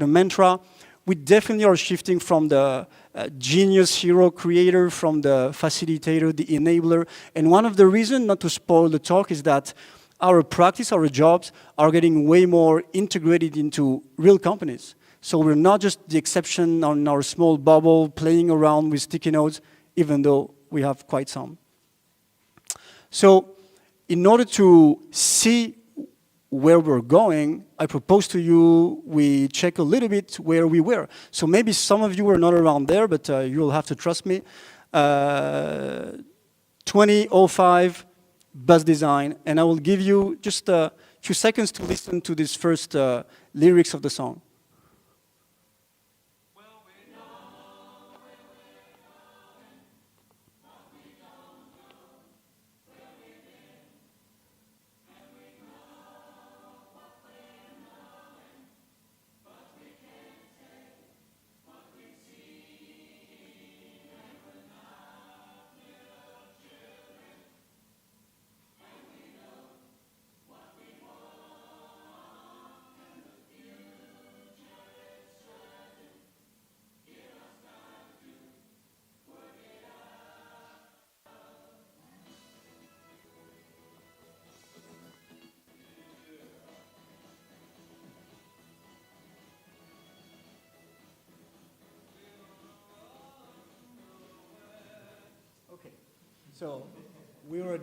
mantra, we definitely are shifting from the genius hero creator, from the facilitator, the enabler. And one of the reasons, not to spoil the talk, is that our practice, our jobs are getting way more integrated into real companies. So we're not just the exception on our small bubble playing around with sticky notes, even though we have quite some. So in order to see where we're going, I propose to you we check a little bit where we were. So maybe some of you were not around there, but you'll have to trust me. 2005, buzz design, and I will give you just a few seconds to listen to this first lyrics of the song. So we were,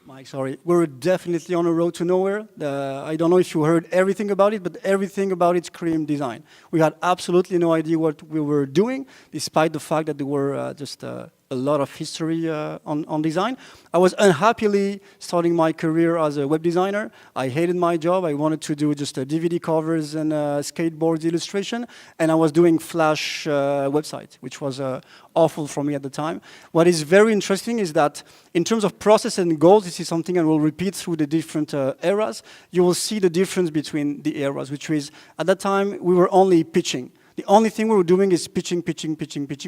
Mike, sorry, we were definitely on a road to nowhere. I don't know if you heard everything about it, but everything about it screamed design. We had absolutely no idea what we were doing, despite the fact that there were just a lot of history on design. I was unhappily starting my career as a web designer. I hated my job. I wanted to do just DVD covers and skateboard illustration, and I was doing Flash website, which was awful for me at the time. What is very interesting is that in terms of process and goals, this is something I will repeat through the different eras. You will see the difference between the eras, which is at that time we were only pitching. The only thing we were doing is pitching,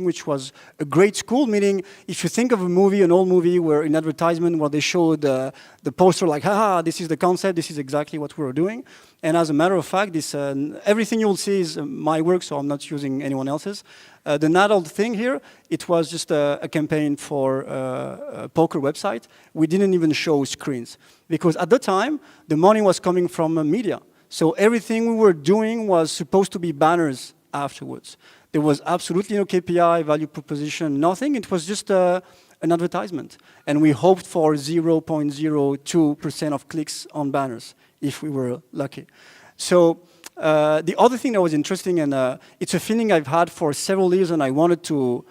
which was a great school, meaning if you think of a movie, an old movie where in advertisement where they showed the poster like, haha, this is the concept, this is exactly what we were doing. And as a matter of fact, this, everything you will see is my work, so I'm not using anyone else's. The Nadal thing here, it was just a campaign for a poker website. We didn't even show screens because at the time, the money was coming from media. So everything we were doing was supposed to be banners afterwards. There was absolutely no KPI, value proposition, nothing. It was just an advertisement. And we hoped for 0.02% of clicks on banners, if we were lucky. So the other thing that was interesting, and it's a feeling I've had for several years, and I wanted to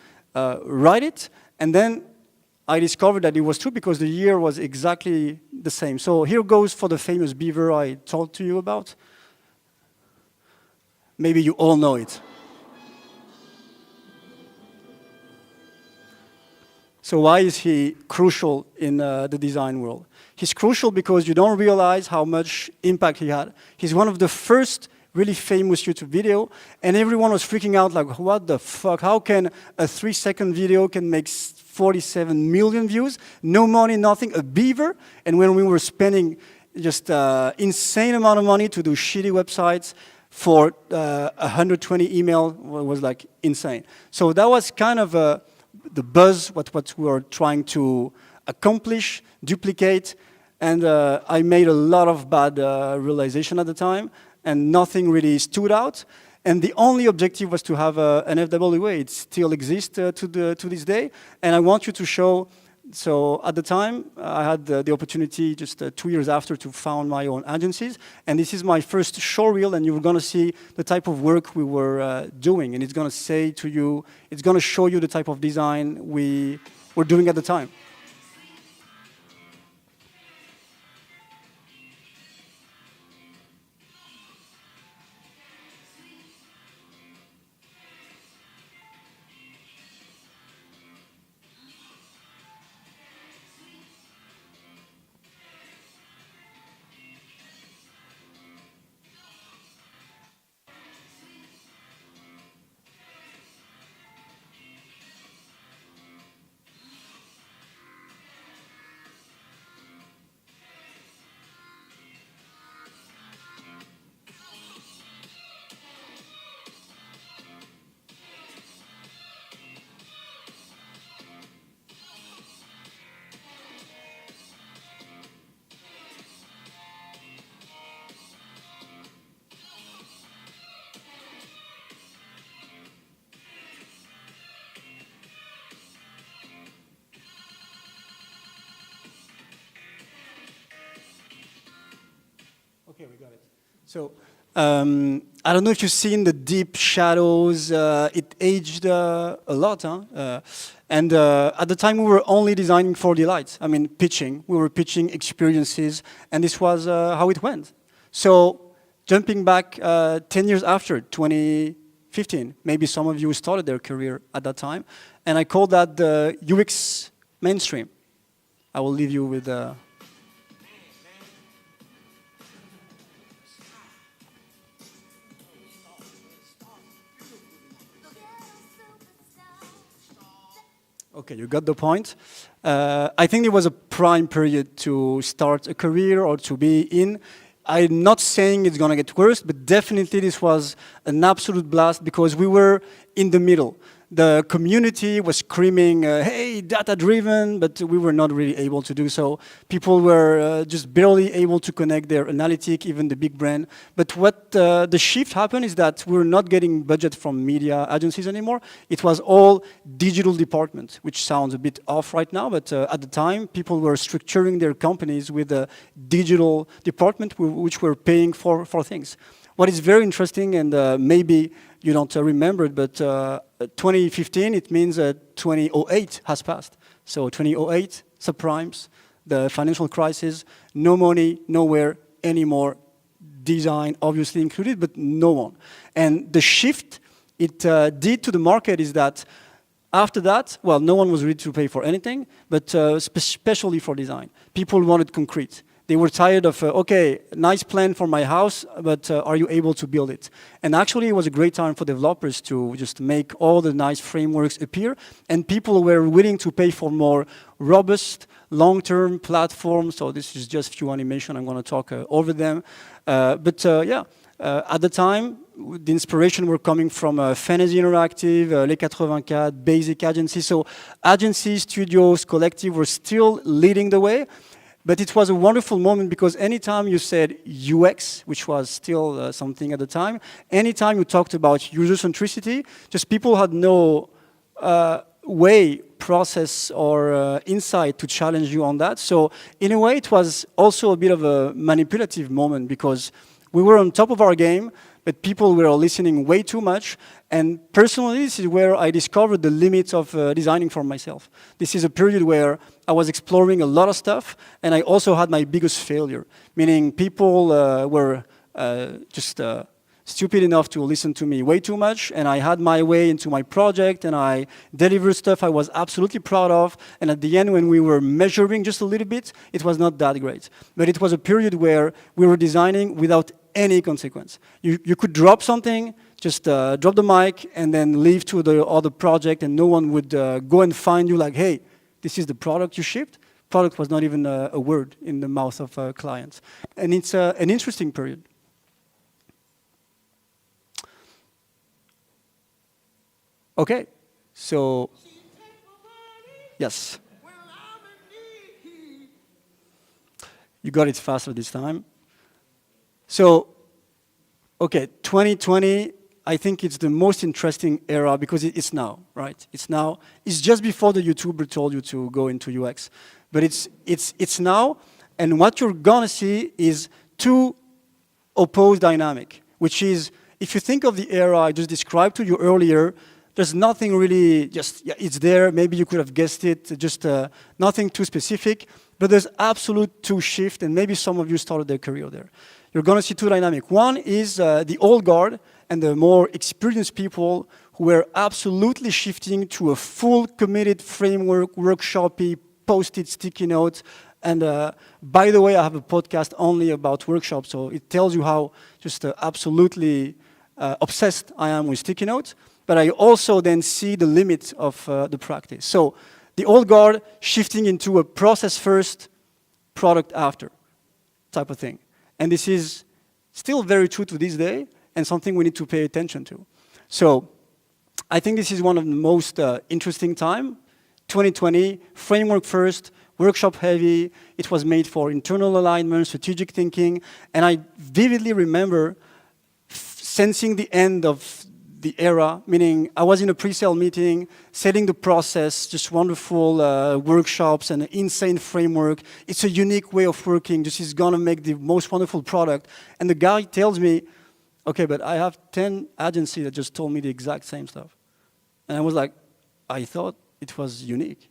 write it, and then I discovered that it was true because the year was exactly the same. So here goes for the famous beaver I told to you about. Maybe you all know it. So why is he crucial in the design world? He's crucial because you don't realize how much impact he had. He's one of the first really famous YouTube video, and everyone was freaking out like, what the fuck? How can a 3-second video can make 47 million views? No money, nothing, a beaver? And when we were spending just insane amount of money to do shitty websites, for 120 email was like insane. So that was kind of the buzz, what we were trying to accomplish, duplicate, and I made a lot of bad realization at the time, and nothing really stood out. And the only objective was to have an FWA. It still exists to this day, and I want you to show. So at the time, I had the opportunity just 2 years after to found my own agencies. And this is my first show reel, and you're going to see the type of work we were doing. And it's going to say to you, it's going to show you the type of design we were doing at the time. Okay, we got it. So I don't know if you've seen the deep shadows. It aged a lot, huh? And at the time, we were only designing for delight. I mean, pitching. We were pitching experiences, and this was how it went. So jumping back 10 years after, 2015, maybe some of you started their career at that time, and I call that the UX mainstream. I will leave you with... Okay, you got the point. I think it was a prime period to start a career or to be in. I'm not saying it's going to get worse, but definitely this was an absolute blast because we were in the middle. The community was screaming, hey, data-driven, but we were not really able to do so. People were just barely able to connect their analytic, even the big brand. But what the shift happened is that we were not getting budget from media agencies anymore. It was all digital department, which sounds a bit off right now, but at the time, people were structuring their companies with a digital department which were paying for things. What is very interesting, and maybe you don't remember it, but 2015, it means 2008 has passed. So 2008, subprimes, the financial crisis, no money, nowhere anymore, design obviously included, but no one. And the shift it did to the market is that after that, well, no one was ready to pay for anything, but especially for design. People wanted concrete. They were tired of, okay, nice plan for my house, but are you able to build it? And actually, it was a great time for developers to just make all the nice frameworks appear, and people were willing to pay for more robust, long-term platforms. So this is just a few animation. I'm going to talk over them. At the time, the inspiration were coming from Fantasy Interactive, Les 84, Basic Agency. So agencies, studios, collective were still leading the way. But it was a wonderful moment because anytime you said UX, which was still something at the time, anytime you talked about user centricity, just people had no way, process, or insight to challenge you on that. So in a way, it was also a bit of a manipulative moment because we were on top of our game, but people were listening way too much. And personally, this is where I discovered the limits of designing for myself. This is a period where I was exploring a lot of stuff, and I also had my biggest failure, meaning people were just stupid enough to listen to me way too much, and I had my way into my project, and I delivered stuff I was absolutely proud of, and at the end, when we were measuring just a little bit, it was not that great. But it was a period where we were designing without any consequence. You could drop something, just drop the mic, and then leave to the other project, and no one would go and find you like, hey, this is the product you shipped. Product was not even a word in the mouth of clients. And it's an interesting period. Okay, so, yes. You got it faster this time. So, okay, 2020, I think it's the most interesting era because it's now, right? It's now. It's just before the YouTuber told you to go into UX. But it's now, and what you're gonna see is two opposed dynamic, which is, if you think of the era I just described to you earlier, there's nothing really, just, yeah, it's there, maybe you could have guessed it, just nothing too specific, but there's absolute two shift, and maybe some of you started their career there. You're gonna see two dynamic. One is the old guard and the more experienced people who were absolutely shifting to a full committed framework, workshopy, post-it sticky notes. And by the way, I have a podcast only about workshops, so it tells you how just absolutely obsessed I am with sticky notes. But I also then see the limits of the practice. So the old guard shifting into a process first, product after type of thing. And this is still very true to this day and something we need to pay attention to. So I think this is one of the most interesting time. 2020, framework first, workshop heavy. It was made for internal alignment, strategic thinking. And I vividly remember sensing the end of the era, meaning I was in a pre-sale meeting, setting the process, just wonderful workshops and an insane framework. It's a unique way of working. This is gonna make the most wonderful product. And the guy tells me, okay, but I have 10 agencies that just told me the exact same stuff. And I was like, I thought it was unique.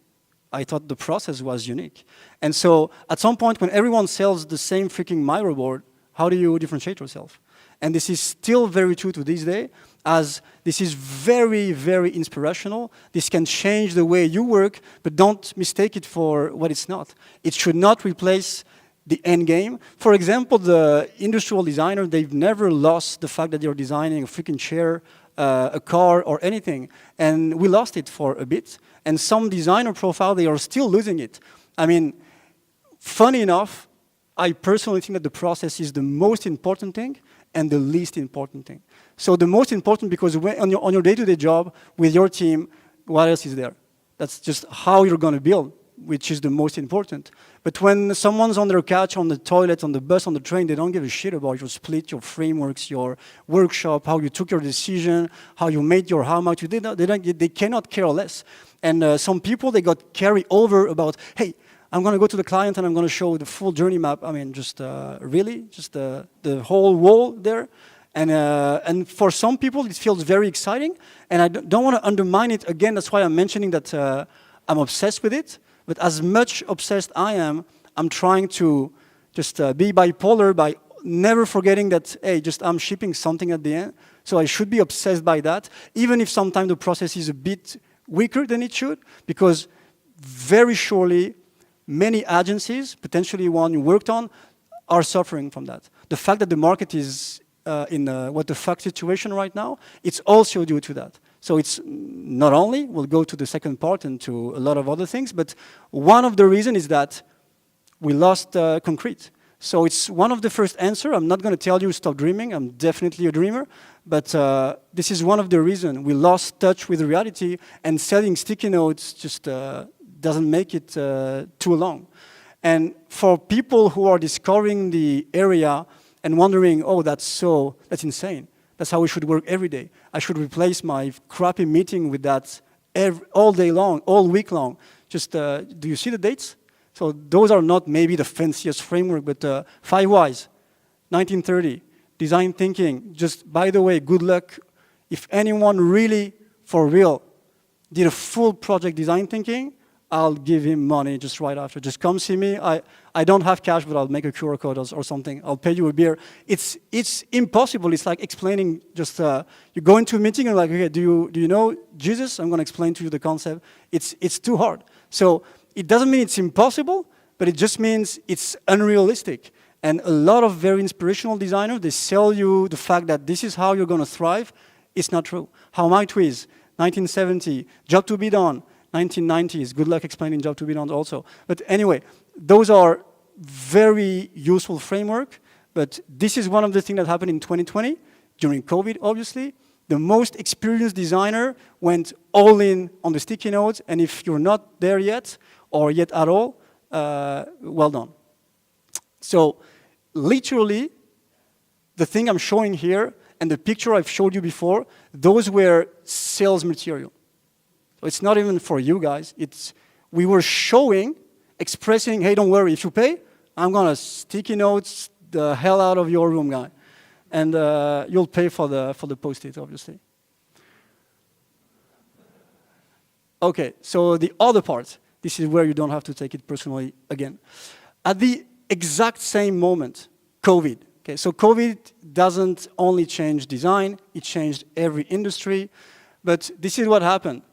I thought the process was unique. And so at some point when everyone sells the same freaking microboard, how do you differentiate yourself? And this is still very true to this day, as this is very, very inspirational. This can change the way you work, but don't mistake it for what it's not. It should not replace the end game. For example, the industrial designer, they've never lost the fact that they're designing a freaking chair, a car, or anything. And we lost it for a bit. And some designer profile, they are still losing it. I mean, funny enough, I personally think that the process is the most important thing and the least important thing. So the most important, because on your day-to-day job with your team, what else is there? That's just how you're going to build, which is the most important. But when someone's on their couch, on the toilet, on the bus, on the train, they don't give a shit about your split, your frameworks, your workshop, how you took your decision, how you made your how much you did. They cannot care less. And some people, they got carried over about, hey, I'm going to go to the client and I'm going to show the full journey map. I mean, just really, just the whole wall there. And for some people, it feels very exciting. And I don't want to undermine it. Again, that's why I'm mentioning that I'm obsessed with it. But as much obsessed I am, I'm trying to just be bipolar by never forgetting that, hey, just I'm shipping something at the end. So I should be obsessed by that, even if sometimes the process is a bit weaker than it should, because very surely many agencies, potentially one you worked on, are suffering from that. The fact that the market is in a what the fuck situation right now, it's also due to that. So it's not only, we'll go to the second part and to a lot of other things, but one of the reasons is that we lost concrete. So it's one of the first answers. I'm not going to tell you stop dreaming. I'm definitely a dreamer. But this is one of the reasons we lost touch with reality, and selling sticky notes just doesn't make it too long. And for people who are discovering the area and wondering, oh, that's insane. That's how we should work every day. I should replace my crappy meeting with that all day long, all week long. Just, do you see the dates? So those are not maybe the fanciest framework, but 5 whys, 1930, design thinking. Just, by the way, good luck. If anyone really, for real, did a full project design thinking, I'll give him money just right after. Just come see me. I don't have cash, but I'll make a QR code or something. I'll pay you a beer. It's impossible. It's like explaining just, you go into a meeting and like, okay, do you know Jesus? I'm going to explain to you the concept. It's too hard. So it doesn't mean it's impossible, but it just means it's unrealistic. And a lot of very inspirational designers, they sell you the fact that this is how you're going to thrive. It's not true. How am I Twiz? 1970, job to be done. 1990s, good luck explaining job to be done also. But anyway, those are very useful framework, but this is one of the things that happened in 2020, during COVID, obviously. The most experienced designer went all in on the sticky notes, and if you're not there yet, or yet at all, well done. So, literally, the thing I'm showing here, and the picture I've showed you before, those were sales material. It's not even for you guys. We were showing, expressing, hey, don't worry, if you pay, I'm going to sticky notes the hell out of your room, guy. And you'll pay for the Post-it, obviously. Okay, so the other part, this is where you don't have to take it personally again. At the exact same moment, COVID. Okay, so COVID doesn't only change design, it changed every industry. But this is what happened.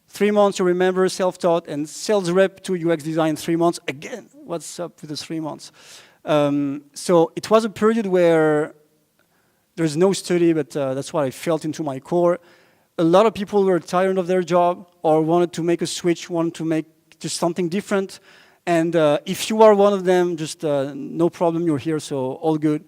3 months, you remember, self-taught, and sales rep to UX design 3 months. Again, what's up with the 3 months? So it was a period where there's no study, but that's what I felt into my core. A lot of people were tired of their job or wanted to make a switch, wanted to make just something different. And if you are one of them, just no problem, you're here, so all good.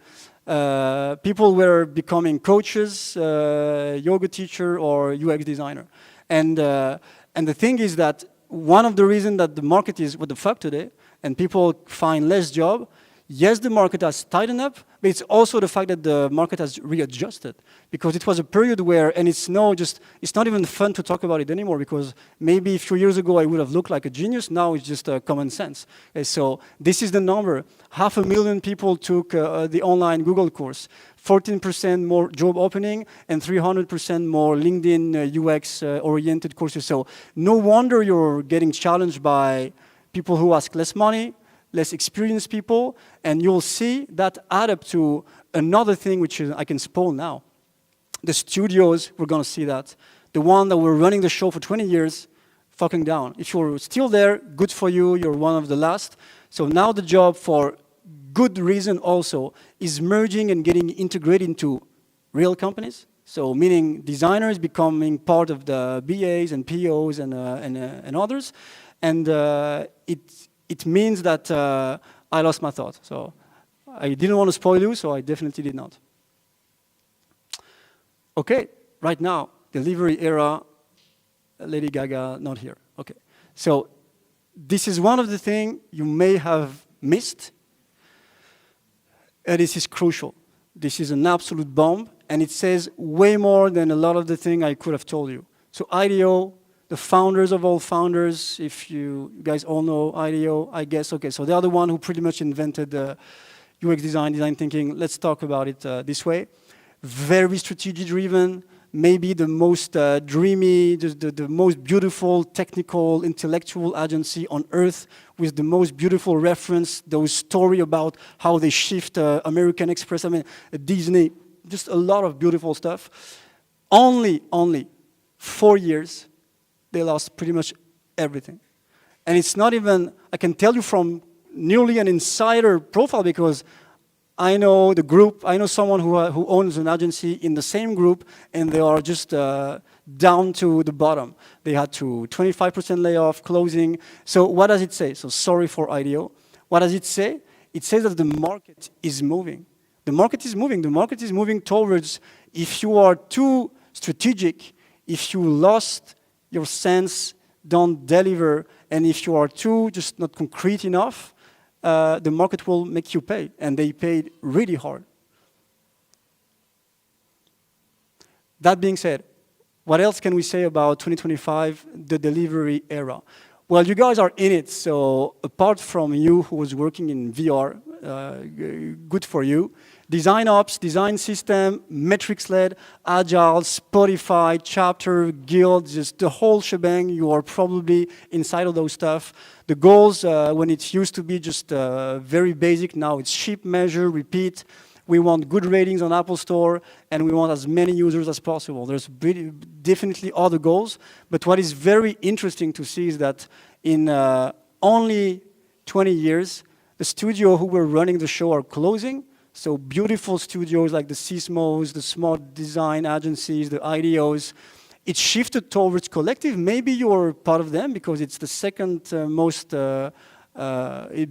People were becoming coaches, yoga teacher, or UX designer. And the thing is that one of the reasons that the market is what the fuck today, and people find less job, yes, the market has tightened up, but it's also the fact that the market has readjusted. Because it was a period where, and it's not even fun to talk about it anymore, because maybe a few years ago I would have looked like a genius, now it's just common sense. Okay, so this is the number. 500,000 people took the online Google course. 14% more job opening, and 300% more LinkedIn UX-oriented courses. So no wonder you're getting challenged by people who ask less money, less experienced people, and you'll see that add up to another thing which I can spoil now. The studios, we're going to see that. The one that were running the show for 20 years, fucking down. If you're still there, good for you, you're one of the last. So now the job, for good reason also, is merging and getting integrated into real companies. So meaning designers becoming part of the BAs and POs and others. And it means that I lost my thought. So I didn't want to spoil you, so I definitely did not. Okay, right now, delivery era, Lady Gaga not here. Okay, so this is one of the things you may have missed, and this is crucial. This is an absolute bomb, and it says way more than a lot of the things I could have told you. So IDEO, the founders of all founders, if you guys all know IDEO, I guess, okay, so they are the one who pretty much invented UX design thinking. Let's talk about it this way. Very strategy driven, maybe the most dreamy, the most beautiful technical, intellectual agency on earth with the most beautiful reference, those story about how they shift American Express, I mean, Disney, just a lot of beautiful stuff. Only 4 years, they lost pretty much everything. And it's not even, I can tell you from nearly an insider profile because I know the group, I know someone who owns an agency in the same group and they are just down to the bottom. They had to 25% layoff, closing. So what does it say? So sorry for IDEO. What does it say? It says that the market is moving. The market is moving. The market is moving towards if you are too strategic, if you lost your sense, don't deliver, and if you are too just not concrete enough, the market will make you pay, and they paid really hard. That being said, what else can we say about 2025, the delivery era? Well, you guys are in it, so apart from you who was working in VR, good for you. Design ops, design system, metrics-led, agile, Spotify, chapter, guild, just the whole shebang. You are probably inside of those stuff. The goals, when it used to be just very basic, now it's ship, measure, repeat. We want good ratings on Apple Store, and we want as many users as possible. There's definitely other goals, but what is very interesting to see is that in only 20 years, the studio who were running the show are closing. So beautiful studios like the Sismos, the smart design agencies, the IDEOs, it shifted towards collective. Maybe you're part of them because it's the second most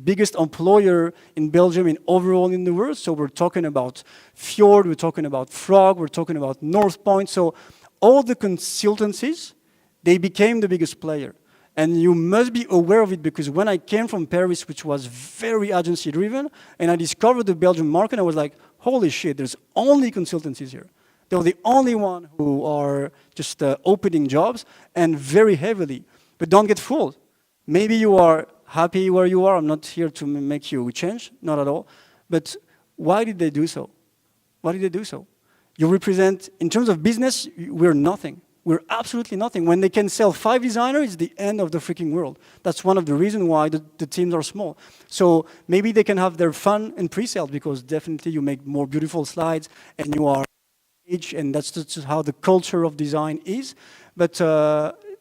biggest employer in Belgium and overall in the world. So we're talking about Fjord, we're talking about Frog, we're talking about North Point. So all the consultancies, they became the biggest player. And you must be aware of it because when I came from Paris, which was very agency driven, and I discovered the Belgian market, I was like, holy shit, there's only consultancies here. They're the only one who are just opening jobs and very heavily. But don't get fooled. Maybe you are happy where you are. I'm not here to make you change, not at all. But why did they do so? Why did they do so? You represent, in terms of business, we're nothing. We're absolutely nothing. When they can sell 5 designers, it's the end of the freaking world. That's one of the reasons why the teams are small. So maybe they can have their fun in pre-sales because definitely you make more beautiful slides and you are and that's just how the culture of design is. But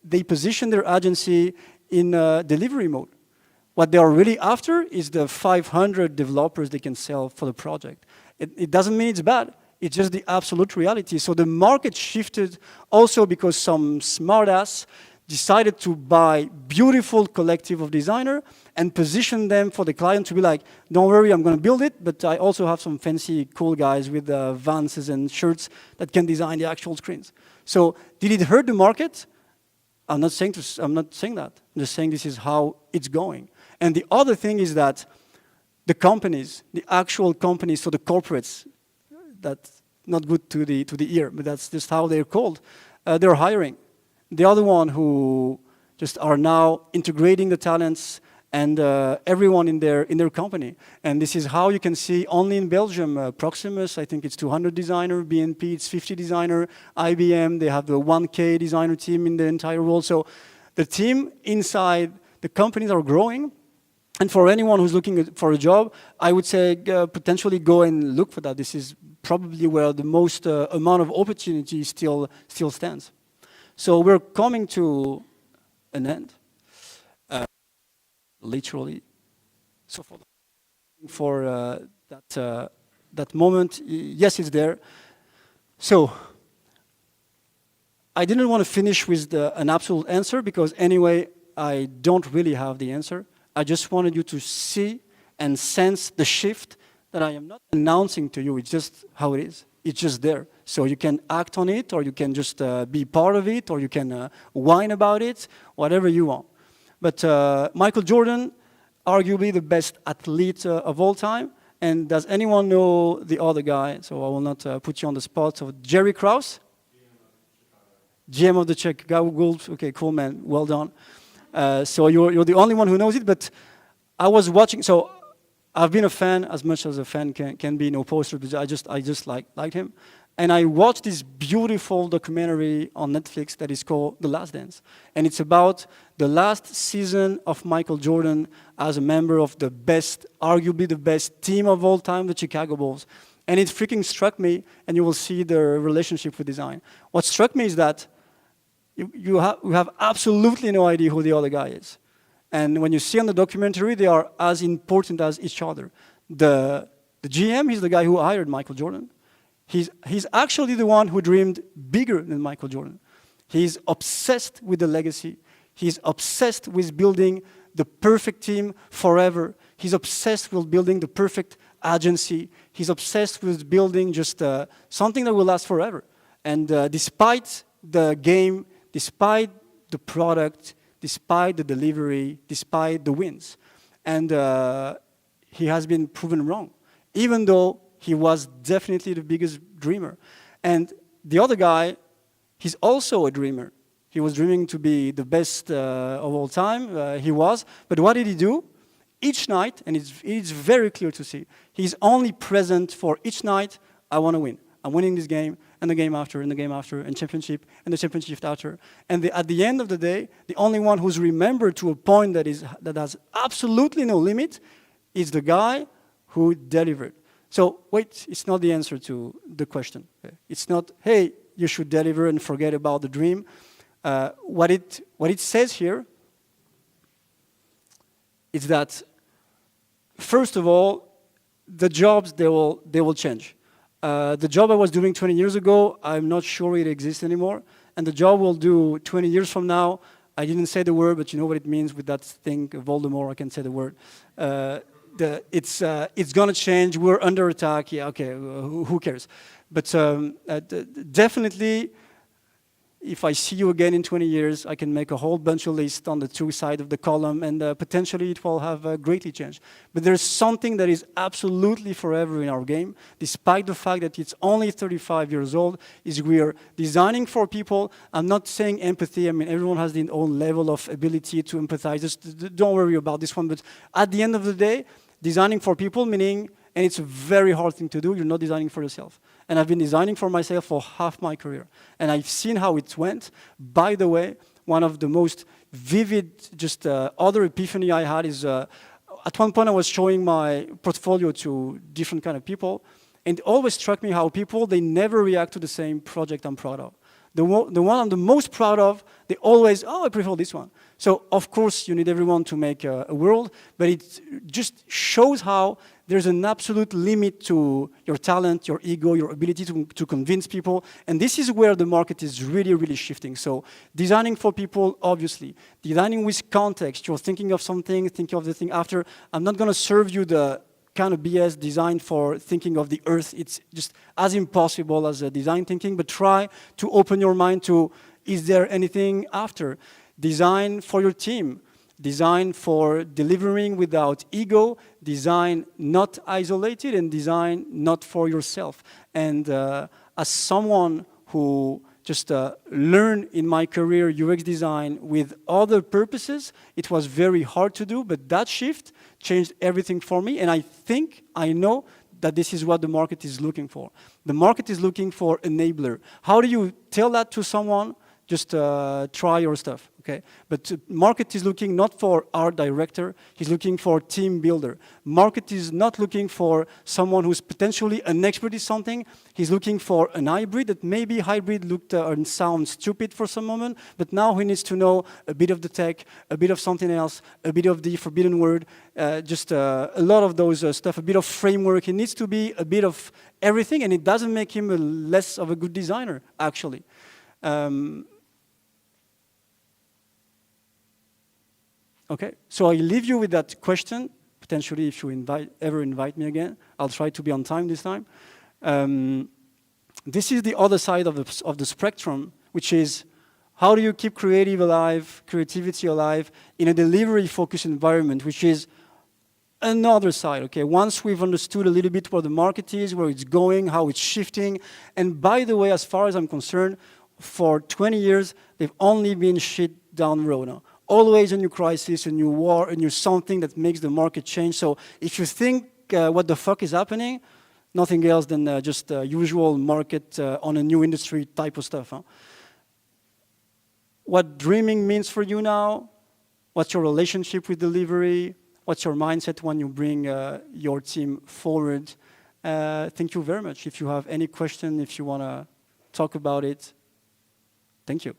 they position their agency in delivery mode. What they are really after is the 500 developers they can sell for the project. It doesn't mean it's bad. It's just the absolute reality. So the market shifted also because some smartass decided to buy beautiful collective of designer and position them for the client to be like, don't worry, I'm going to build it, but I also have some fancy cool guys with Vances and shirts that can design the actual screens. So did it hurt the market? I'm not saying that. I'm just saying this is how it's going. And the other thing is that the companies, the actual companies, so the corporates, that's not good to the ear, but that's just how they're called. They're hiring. The other one who just are now integrating the talents and everyone in their company. And this is how you can see only in Belgium, Proximus, I think it's 200 designer, BNP, it's 50 designer, IBM, they have the 1K designer team in the entire world. So the team inside the companies are growing. And for anyone who's looking for a job, I would say potentially go and look for that. This is probably where the most amount of opportunity still stands. So we're coming to an end, literally. So for that moment, yes, it's there. So I didn't want to finish with an absolute answer because anyway, I don't really have the answer. I just wanted you to see and sense the shift that I am not announcing to you. It's just how it is. It's just there. So you can act on it, or you can just be part of it, or you can whine about it, whatever you want. But Michael Jordan, arguably the best athlete of all time. And does anyone know the other guy? So I will not put you on the spot. So Jerry Krause? GM of the Chicago Bulls. Okay, cool, man. Well done. So you're the only one who knows it. But I was watching. So I've been a fan as much as a fan can be. No poster, but I just liked him. And I watched this beautiful documentary on Netflix that is called The Last Dance. And it's about the last season of Michael Jordan as a member of the best, arguably the best team of all time, the Chicago Bulls. And it freaking struck me, and you will see the relationship with design. What struck me is that you have absolutely no idea who the other guy is. And when you see on the documentary, they are as important as each other. The GM, he's the guy who hired Michael Jordan. He's actually the one who dreamed bigger than Michael Jordan. He's obsessed with the legacy. He's obsessed with building the perfect team forever. He's obsessed with building the perfect agency. He's obsessed with building just something that will last forever. And despite the game, despite the product, despite the delivery, despite the wins. And he has been proven wrong, even though he was definitely the biggest dreamer. And the other guy, he's also a dreamer. He was dreaming to be the best of all time. He was. But what did he do? Each night, and it's very clear to see, he's only present for each night. I want to win. I'm winning this game, and the game after, and the game after, and championship, and the championship after. And at the end of the day, the only one who's remembered to a point that has absolutely no limit is the guy who delivered. So wait, it's not the answer to the question. It's not, hey, you should deliver and forget about the dream. What it says here is that, first of all, the jobs, they will change. The job I was doing 20 years ago, I'm not sure it exists anymore. And the job we'll do 20 years from now, I didn't say the word, but you know what it means with that thing, Voldemort, I can say the word. It's going to change. We're under attack. Yeah, okay, who cares? But definitely, if I see you again in 20 years, I can make a whole bunch of lists on the two sides of the column, and potentially it will have greatly changed. But there's something that is absolutely forever in our game, despite the fact that it's only 35 years old, is we are designing for people. I'm not saying empathy. I mean, everyone has their own level of ability to empathize. Just don't worry about this one. But at the end of the day, designing for people, meaning, and it's a very hard thing to do, you're not designing for yourself. And I've been designing for myself for half my career. And I've seen how it went. By the way, one of the most vivid, just other epiphany I had is, at one point I was showing my portfolio to different kind of people, and it always struck me how people, they never react to the same project I'm proud of. The one I'm the most proud of, they always, oh, I prefer this one. So, of course, you need everyone to make a world, but it just shows how there's an absolute limit to your talent, your ego, your ability to convince people. And this is where the market is really, really shifting. So designing for people, obviously. Designing with context. You're thinking of something, thinking of the thing after. I'm not going to serve you the kind of BS design for thinking of the earth. It's just as impossible as design thinking, but try to open your mind to, is there anything after? Design for your team. Design for delivering without ego, design not isolated, and design not for yourself. And as someone who just learned in my career UX design with other purposes, it was very hard to do, but that shift changed everything for me, and I know that this is what the market is looking for. The market is looking for enabler. How do you tell that to someone? Just try your stuff, okay? But market is looking not for art director, he's looking for team builder. Market is not looking for someone who's potentially an expert in something, he's looking for an hybrid that maybe hybrid looked and sounds stupid for some moment, but now he needs to know a bit of the tech, a bit of something else, a bit of the forbidden word, just a lot of those stuff, a bit of framework. He needs to be a bit of everything, and it doesn't make him less of a good designer, actually. Okay, so I leave you with that question. Potentially, if you ever invite me again, I'll try to be on time this time. This is the other side of the spectrum, which is how do you keep creativity alive in a delivery-focused environment, which is another side, okay? Once we've understood a little bit what the market is, where it's going, how it's shifting, and by the way, as far as I'm concerned, for 20 years, they've only been shit down the road. Huh? Always a new crisis, a new war, a new something that makes the market change. So if you think what the fuck is happening, nothing else than just usual market on a new industry type of stuff. Huh? What dreaming means for you now, what's your relationship with delivery, what's your mindset when you bring your team forward. Thank you very much. If you have any question, if you want to talk about it, thank you.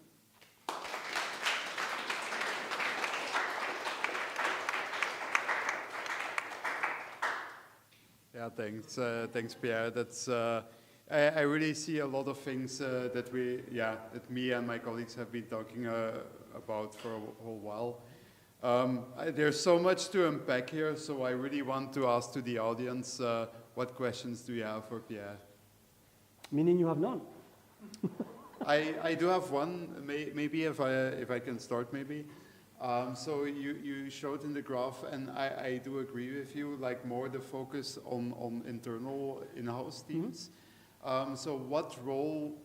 Yeah, thanks, Pierre. That's I really see a lot of things that me and my colleagues have been talking about for a whole while. There's so much to unpack here, so I really want to ask to the audience, what questions do you have for Pierre? Meaning you have none. I do have one, maybe if I can start maybe. So you showed in the graph, and I do agree with you, like more the focus on internal in-house teams. So what role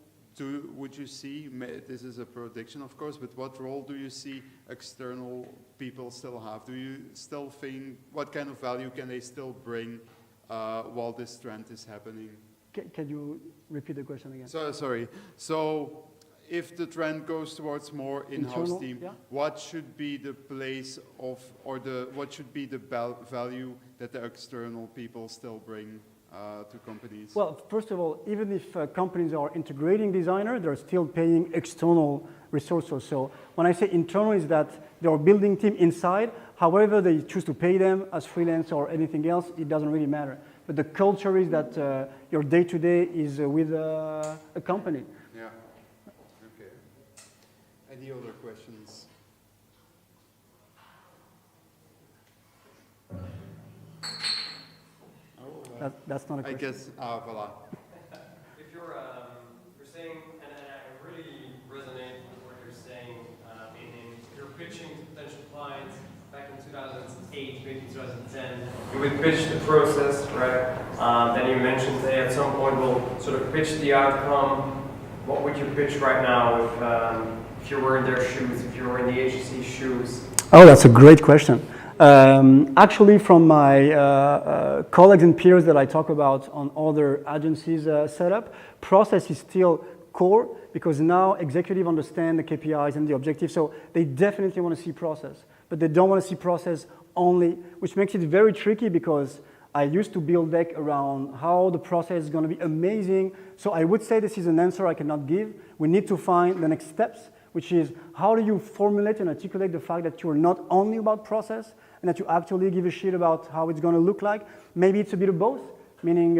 would you see, this is a prediction of course, but what role do you see external people still have? Do you still think, what kind of value can they still bring while this trend is happening? Can you repeat the question again? Sorry. So if the trend goes towards more in-house team, yeah. what should be the place of, or what should be the value that the external people still bring to companies? Well, first of all, even if companies are integrating designer, they're still paying external resources. So when I say internal, is that they're building team inside. However, they choose to pay them as freelance or anything else, it doesn't really matter. But the culture is that your day-to-day is with a company. Yeah. Okay. Any other questions? That's not a question. I guess, voilà. If you're saying, and I really resonate with what you're saying, meaning you're pitching to potential clients back in 2008, maybe 2010, you would pitch the process, right? Then you mentioned that at some point we'll sort of pitch the outcome. What would you pitch right now if you were in their shoes, if you were in the agency's shoes? Oh, that's a great question. Actually, from my colleagues and peers that I talk about on other agencies setup, process is still core because now executives understand the KPIs and the objectives, so they definitely want to see process, but they don't want to see process only, which makes it very tricky because I used to build deck around how the process is going to be amazing. So I would say this is an answer I cannot give. We need to find the next steps, which is how do you formulate and articulate the fact that you're not only about process and that you actually give a shit about how it's going to look like. Maybe it's a bit of both, meaning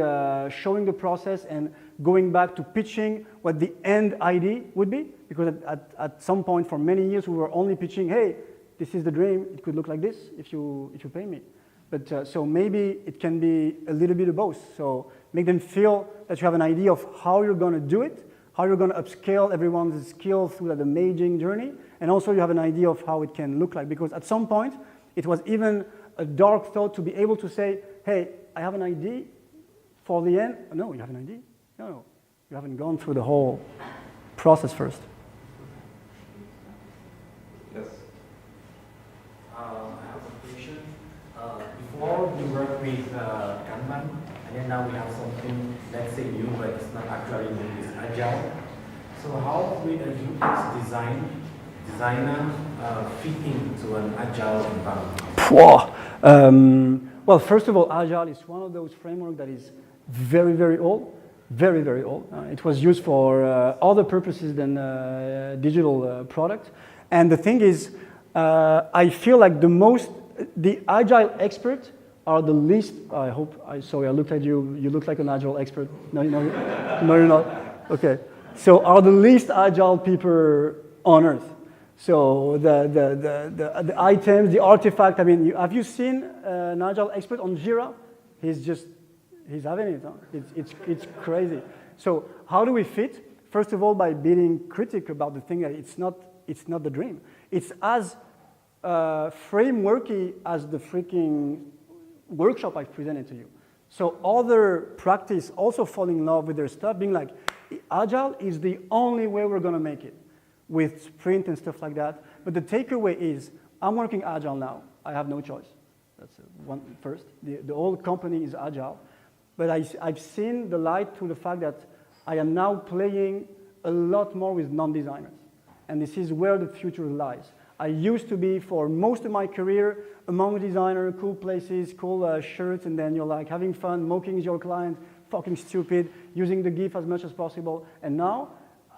showing the process and going back to pitching what the end idea would be. Because at some point for many years we were only pitching, hey, this is the dream, it could look like this if you pay me. But so maybe it can be a little bit of both. So make them feel that you have an idea of how you're going to do it, how you're going to upscale everyone's skill through that amazing journey, and also you have an idea of how it can look like. Because at some point, it was even a dark thought to be able to say, hey, I have an idea for the end. No, you have an idea? No, you haven't gone through the whole process first. Yes. I have a question. Before we worked with Kanban, and then now we have something, let's say new, but it's not actually new, it's agile. So how will a UX designer fit into an agile environment? Well, first of all, agile is one of those frameworks that is very, very old. Very, very old. It was used for other purposes than digital product. And the thing is, I feel like the agile expert are the least, sorry, I looked at you, you look like an agile expert. No, you're not. Okay. So are the least agile people on earth. So the items, the artifact, I mean, have you seen an agile expert on Jira? He's having it. Huh? It's crazy. So how do we fit? First of all, by being critical about the thing that it's not the dream. It's as frameworky as the freaking workshop I've presented to you. So other practice also fall in love with their stuff, being like, Agile is the only way we're gonna make it, with sprint and stuff like that. But the takeaway is, I'm working Agile now. I have no choice. That's one first. The whole company is Agile. But I've seen the light to the fact that I am now playing a lot more with non-designers. And this is where the future lies. I used to be, for most of my career, among designers, cool places, cool shirts, and then you're like having fun, mocking your client, fucking stupid, using the GIF as much as possible. And now,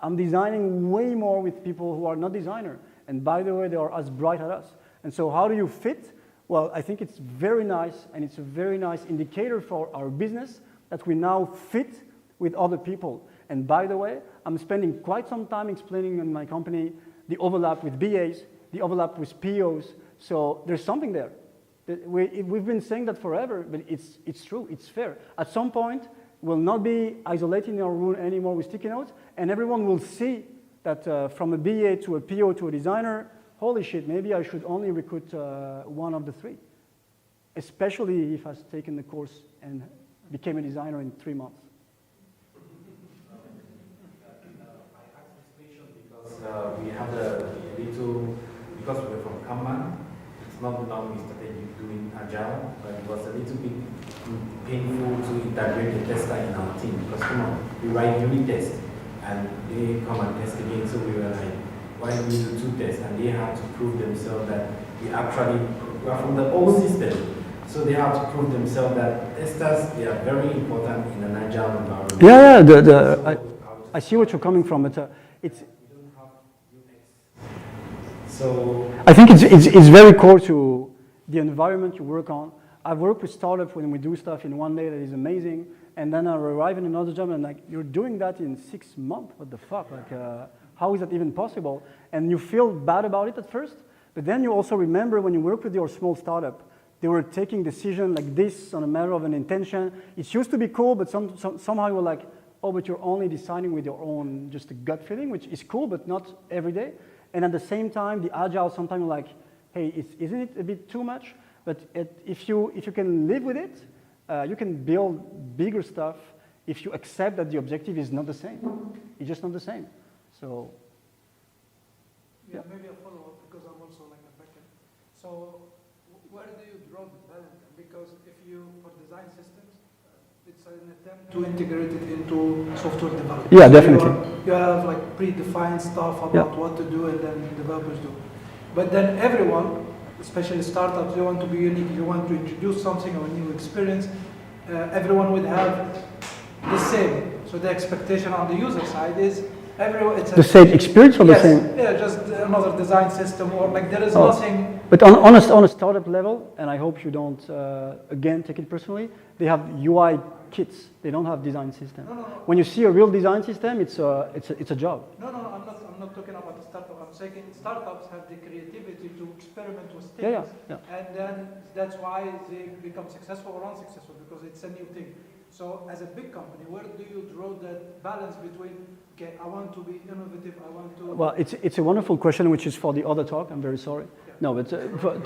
I'm designing way more with people who are not designers. And by the way, they are as bright as us. And so how do you fit? Well, I think it's very nice, and it's a very nice indicator for our business that we now fit with other people. And by the way, I'm spending quite some time explaining in my company the overlap with BAs, the overlap with POs. So there's something there. We've been saying that forever, but it's true, it's fair. At some point, we'll not be isolating our room anymore with sticky notes, and everyone will see that from a BA to a PO to a designer, holy shit, maybe I should only recruit one of the three, especially if I've taken the course and became a designer in 3 months. Because we have a little, because we're from Kanban, it's not now we started doing Agile, but it was a little bit painful to integrate the tester in our team, because come on, we write unit tests and they come and test again, so we were like, why do we do 2 tests? And they have to prove themselves that we are from the old system. So they have to prove themselves that testers, they are very important in an Agile environment. Yeah, I see what you're coming from, but it's. So I think it's very core to the environment you work on. I've worked with startups when we do stuff in one day that is amazing, and then I arrive in another job and like, you're doing that in 6 months? What the fuck? Like, how is that even possible? And you feel bad about it at first, but then you also remember when you work with your small startup, they were taking decisions like this on a matter of an intention. It used to be cool, but somehow you were like, oh, but you're only deciding with your own just a gut feeling, which is cool, but not every day. And at the same time, the Agile, sometimes you're like, hey, isn't it a bit too much? But if you can live with it, you can build bigger stuff if you accept that the objective is not the same. It's just not the same. So, yeah, maybe a follow-up, because I'm also like a backend. So, where do you draw the balance? Because if you, for design systems, it's an attempt to integrate it into software development. Yeah, definitely. You have like predefined stuff about what to do, and then developers do. But then everyone, especially startups, they want to be unique. You want to introduce something or a new experience. Everyone would have the same. So the expectation on the user side is everyone. It's the same experience or the same? Yeah, just another design system, or like there is nothing. But on a startup level, and I hope you don't again take it personally, they have UI kits. They don't have design system. No. When you see a real design system, it's a job. No, I'm not talking about the startup. I'm saying startups have the creativity to experiment with things. Yeah. And then that's why they become successful or unsuccessful, because it's a new thing. So as a big company, where do you draw that balance between, okay, I want to be innovative, I want to... Well, it's a wonderful question, which is for the other talk. I'm very sorry. Yeah. No, but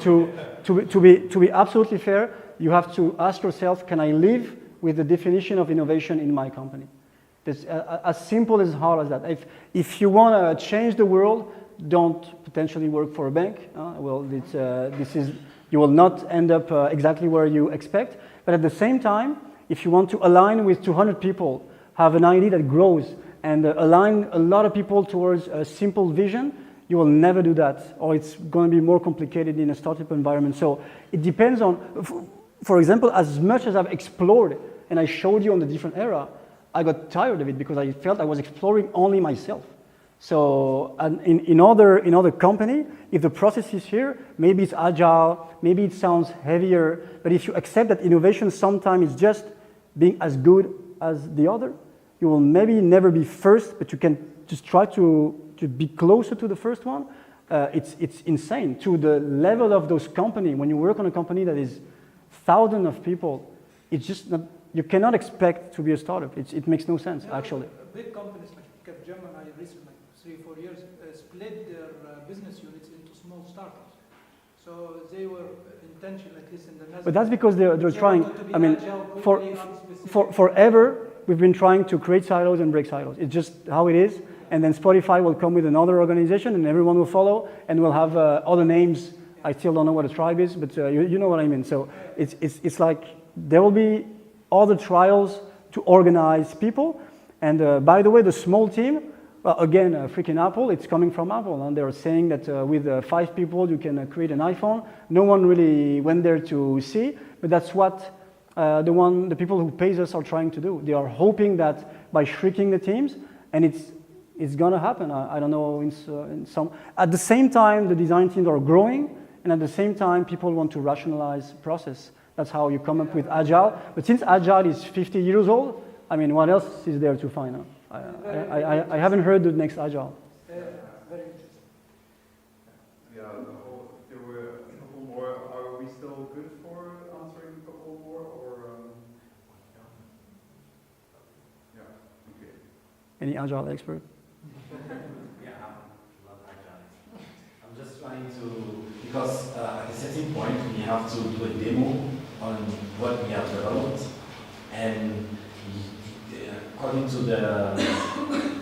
to be absolutely fair, you have to ask yourself, can I live with the definition of innovation in my company? It's as simple as hard as that. If you want to change the world, don't potentially work for a bank. Well, you will not end up exactly where you expect. But at the same time, if you want to align with 200 people, have an idea that grows, and align a lot of people towards a simple vision, you will never do that, or it's going to be more complicated in a startup environment. So it depends on, for example, as much as I've explored, and I showed you on the different era, I got tired of it because I felt I was exploring only myself. So in other company, if the process is here, maybe it's agile, maybe it sounds heavier, but if you accept that innovation sometimes is just being as good as the other, you will maybe never be first, but you can just try to be closer to the first one. It's insane. To the level of those companies, when you work on a company that is thousands of people, it's just not you cannot expect to be a startup. It makes no sense, actually. Big companies like Capgemini recently, 3-4 years, split their business units into small startups. So they were intentional, at least in the Netherlands. But that's because they're trying. I mean, forever we've been trying to create silos and break silos. It's just how it is. And then Spotify will come with another organization, and everyone will follow, and we'll have other names. I still don't know what a tribe is, but you know what I mean. So it's like there will be other trials to organize people. And by the way, the small team, well, again, freaking Apple, it's coming from Apple. And they're saying that with 5 people, you can create an iPhone. No one really went there to see, but that's what the people who pays us are trying to do. They are hoping that by shrinking the teams, and it's gonna happen. I don't know, in some. At the same time, the design teams are growing, and at the same time, people want to rationalize process. That's how you come up with Agile. But since Agile is 50 years old, I mean, what else is there to find? I haven't heard the next Agile. Very interesting. Yeah, there were a couple more. Are we still good for answering a couple more, or? Yeah. Okay. Any Agile expert? Yeah, I love Agile. I'm just trying to, because at a certain point we have to do a demo on what we have developed, and according to the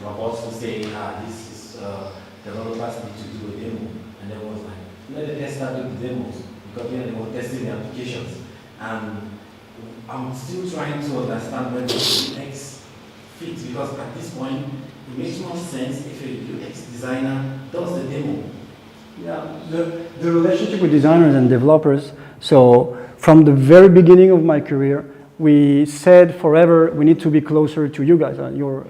robots who say, this is developers need to do a demo, and then was like, let the tester do the demos, because they were testing the applications, and I'm still trying to understand where the UX fits, because at this point it makes more sense if a UX designer does the demo. Yeah, the relationship with designers and developers. So from the very beginning of my career, we said forever we need to be closer to you guys. You're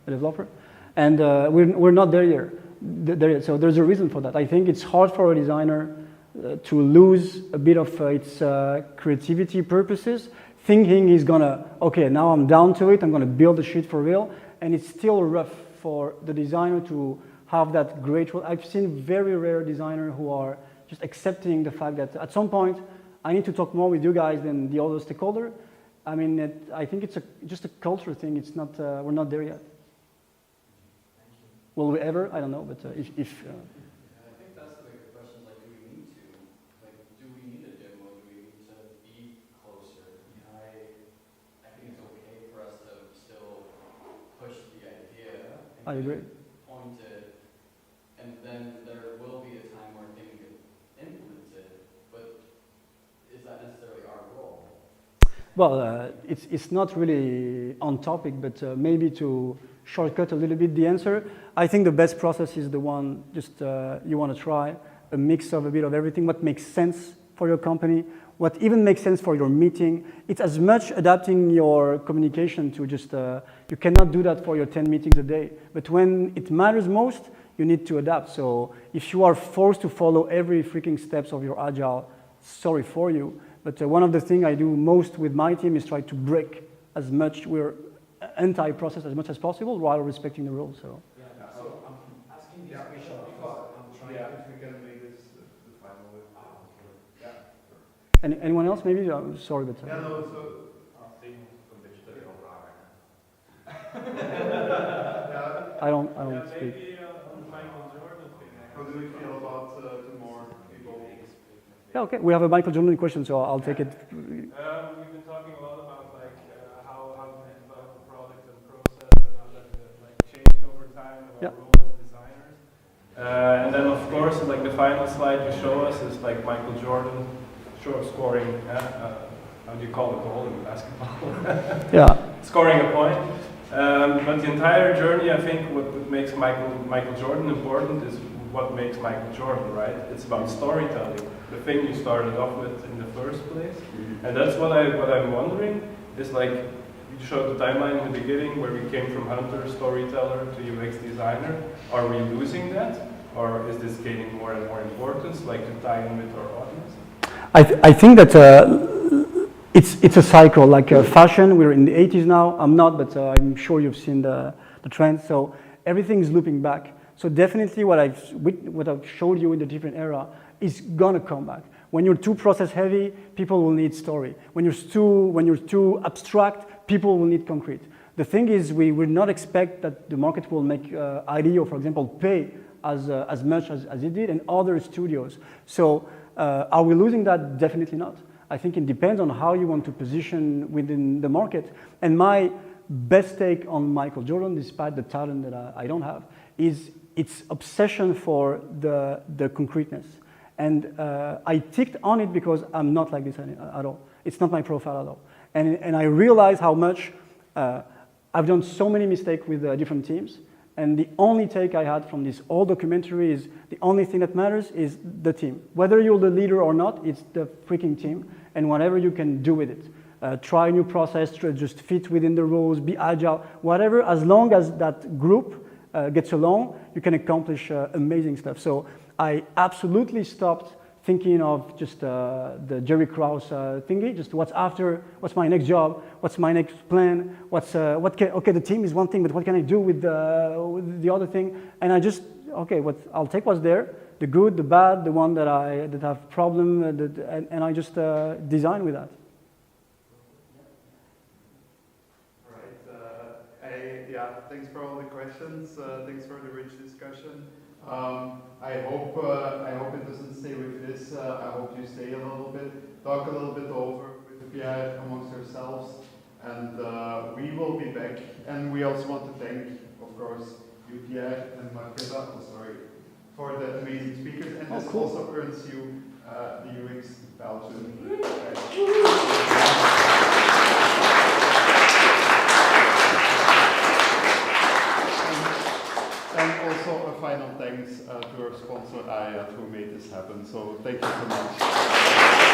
a developer, and we're not there yet. So there's a reason for that. I think it's hard for a designer to lose a bit of its creativity purposes, thinking he's gonna, okay, now I'm down to it, I'm gonna build the shit for real, and it's still rough for the designer to have that great role. I've seen very rare designers who are just accepting the fact that at some point I need to talk more with you guys than the other stakeholder. I mean, I think it's just a culture thing. It's not, we're not there yet. Will we ever? I don't know, but if I think that's the bigger question, like, do we need to? Like, do we need a demo? Do we need to be closer? I think it's okay for us to still push the idea. I agree. Point it, and then there will be a time where things get implemented, but is that necessarily our role? Well, it's not really on topic, but maybe to shortcut a little bit the answer, I think the best process is the one just you want to try, a mix of a bit of everything, what makes sense for your company, what even makes sense for your meeting. It's as much adapting your communication to just, you cannot do that for your 10 meetings a day, but when it matters most, you need to adapt. So if you are forced to follow every freaking steps of your Agile, sorry for you. But one of the things I do most with my team is try to break as much, we're anti-process as much as possible while respecting the rules. So. Yeah, so I'm asking this question because I'm trying if we can make this the final way. And anyone else maybe? Sorry, but. Yeah, no, so. I don't speak. How do we feel about the more people? Yeah, okay. We have a Michael Jordan question, so I'll take it. We've been talking a lot about like how we develop the product and process and how that like changed over time and our role as designers. And then of course, like the final slide you show us is like Michael Jordan scoring. How do you call it? Goal in basketball. Yeah. Scoring a point. But the entire journey, I think, what makes Michael Jordan important is what makes Michael Jordan, right? It's about storytelling, the thing you started off with in the first place. And that's what I'm wondering, is like, you showed the timeline in the beginning where we came from hunter, storyteller to UX designer. Are we losing that? Or is this gaining more and more importance, like to tie in with our audience? I think that it's a cycle, like fashion, we're in the 80s now. I'm not, but I'm sure you've seen the trend. So everything's looping back. So definitely what I've showed you in the different era is gonna come back. When you're too process heavy, people will need story. When you're too abstract, people will need concrete. The thing is, we will not expect that the market will make IDEO, for example, pay as much as it did in other studios. So are we losing that? Definitely not. I think it depends on how you want to position within the market. And my best take on Michael Jordan, despite the talent that I don't have, is its obsession for the concreteness. And I ticked on it because I'm not like this at all. It's not my profile at all. And I realize how much I've done so many mistakes with different teams. And the only take I had from this whole documentary is the only thing that matters is the team. Whether you're the leader or not, it's the freaking team. And whatever you can do with it. Try a new process, just fit within the rules, be agile, whatever. As long as that group gets along, you can accomplish amazing stuff. So I absolutely stopped thinking of just the Jerry Krause thingy, just what's my next job, what's my next plan, okay, the team is one thing, but what can I do with the other thing? And I just, okay, I'll take what's there, the good, the bad, the one that have problem, and I just design with that. Thanks for all the questions. Thanks for the rich discussion. I hope it doesn't stay with this. I hope you stay a little bit, talk a little bit over with Pierre amongst yourselves, and we will be back. And we also want to thank, of course, you, Pierre, and Marquetta, for the amazing speakers. And this also earns you the UX Belgium. And also a final thanks to our sponsor, ARIAD, who made this happen. So thank you so much.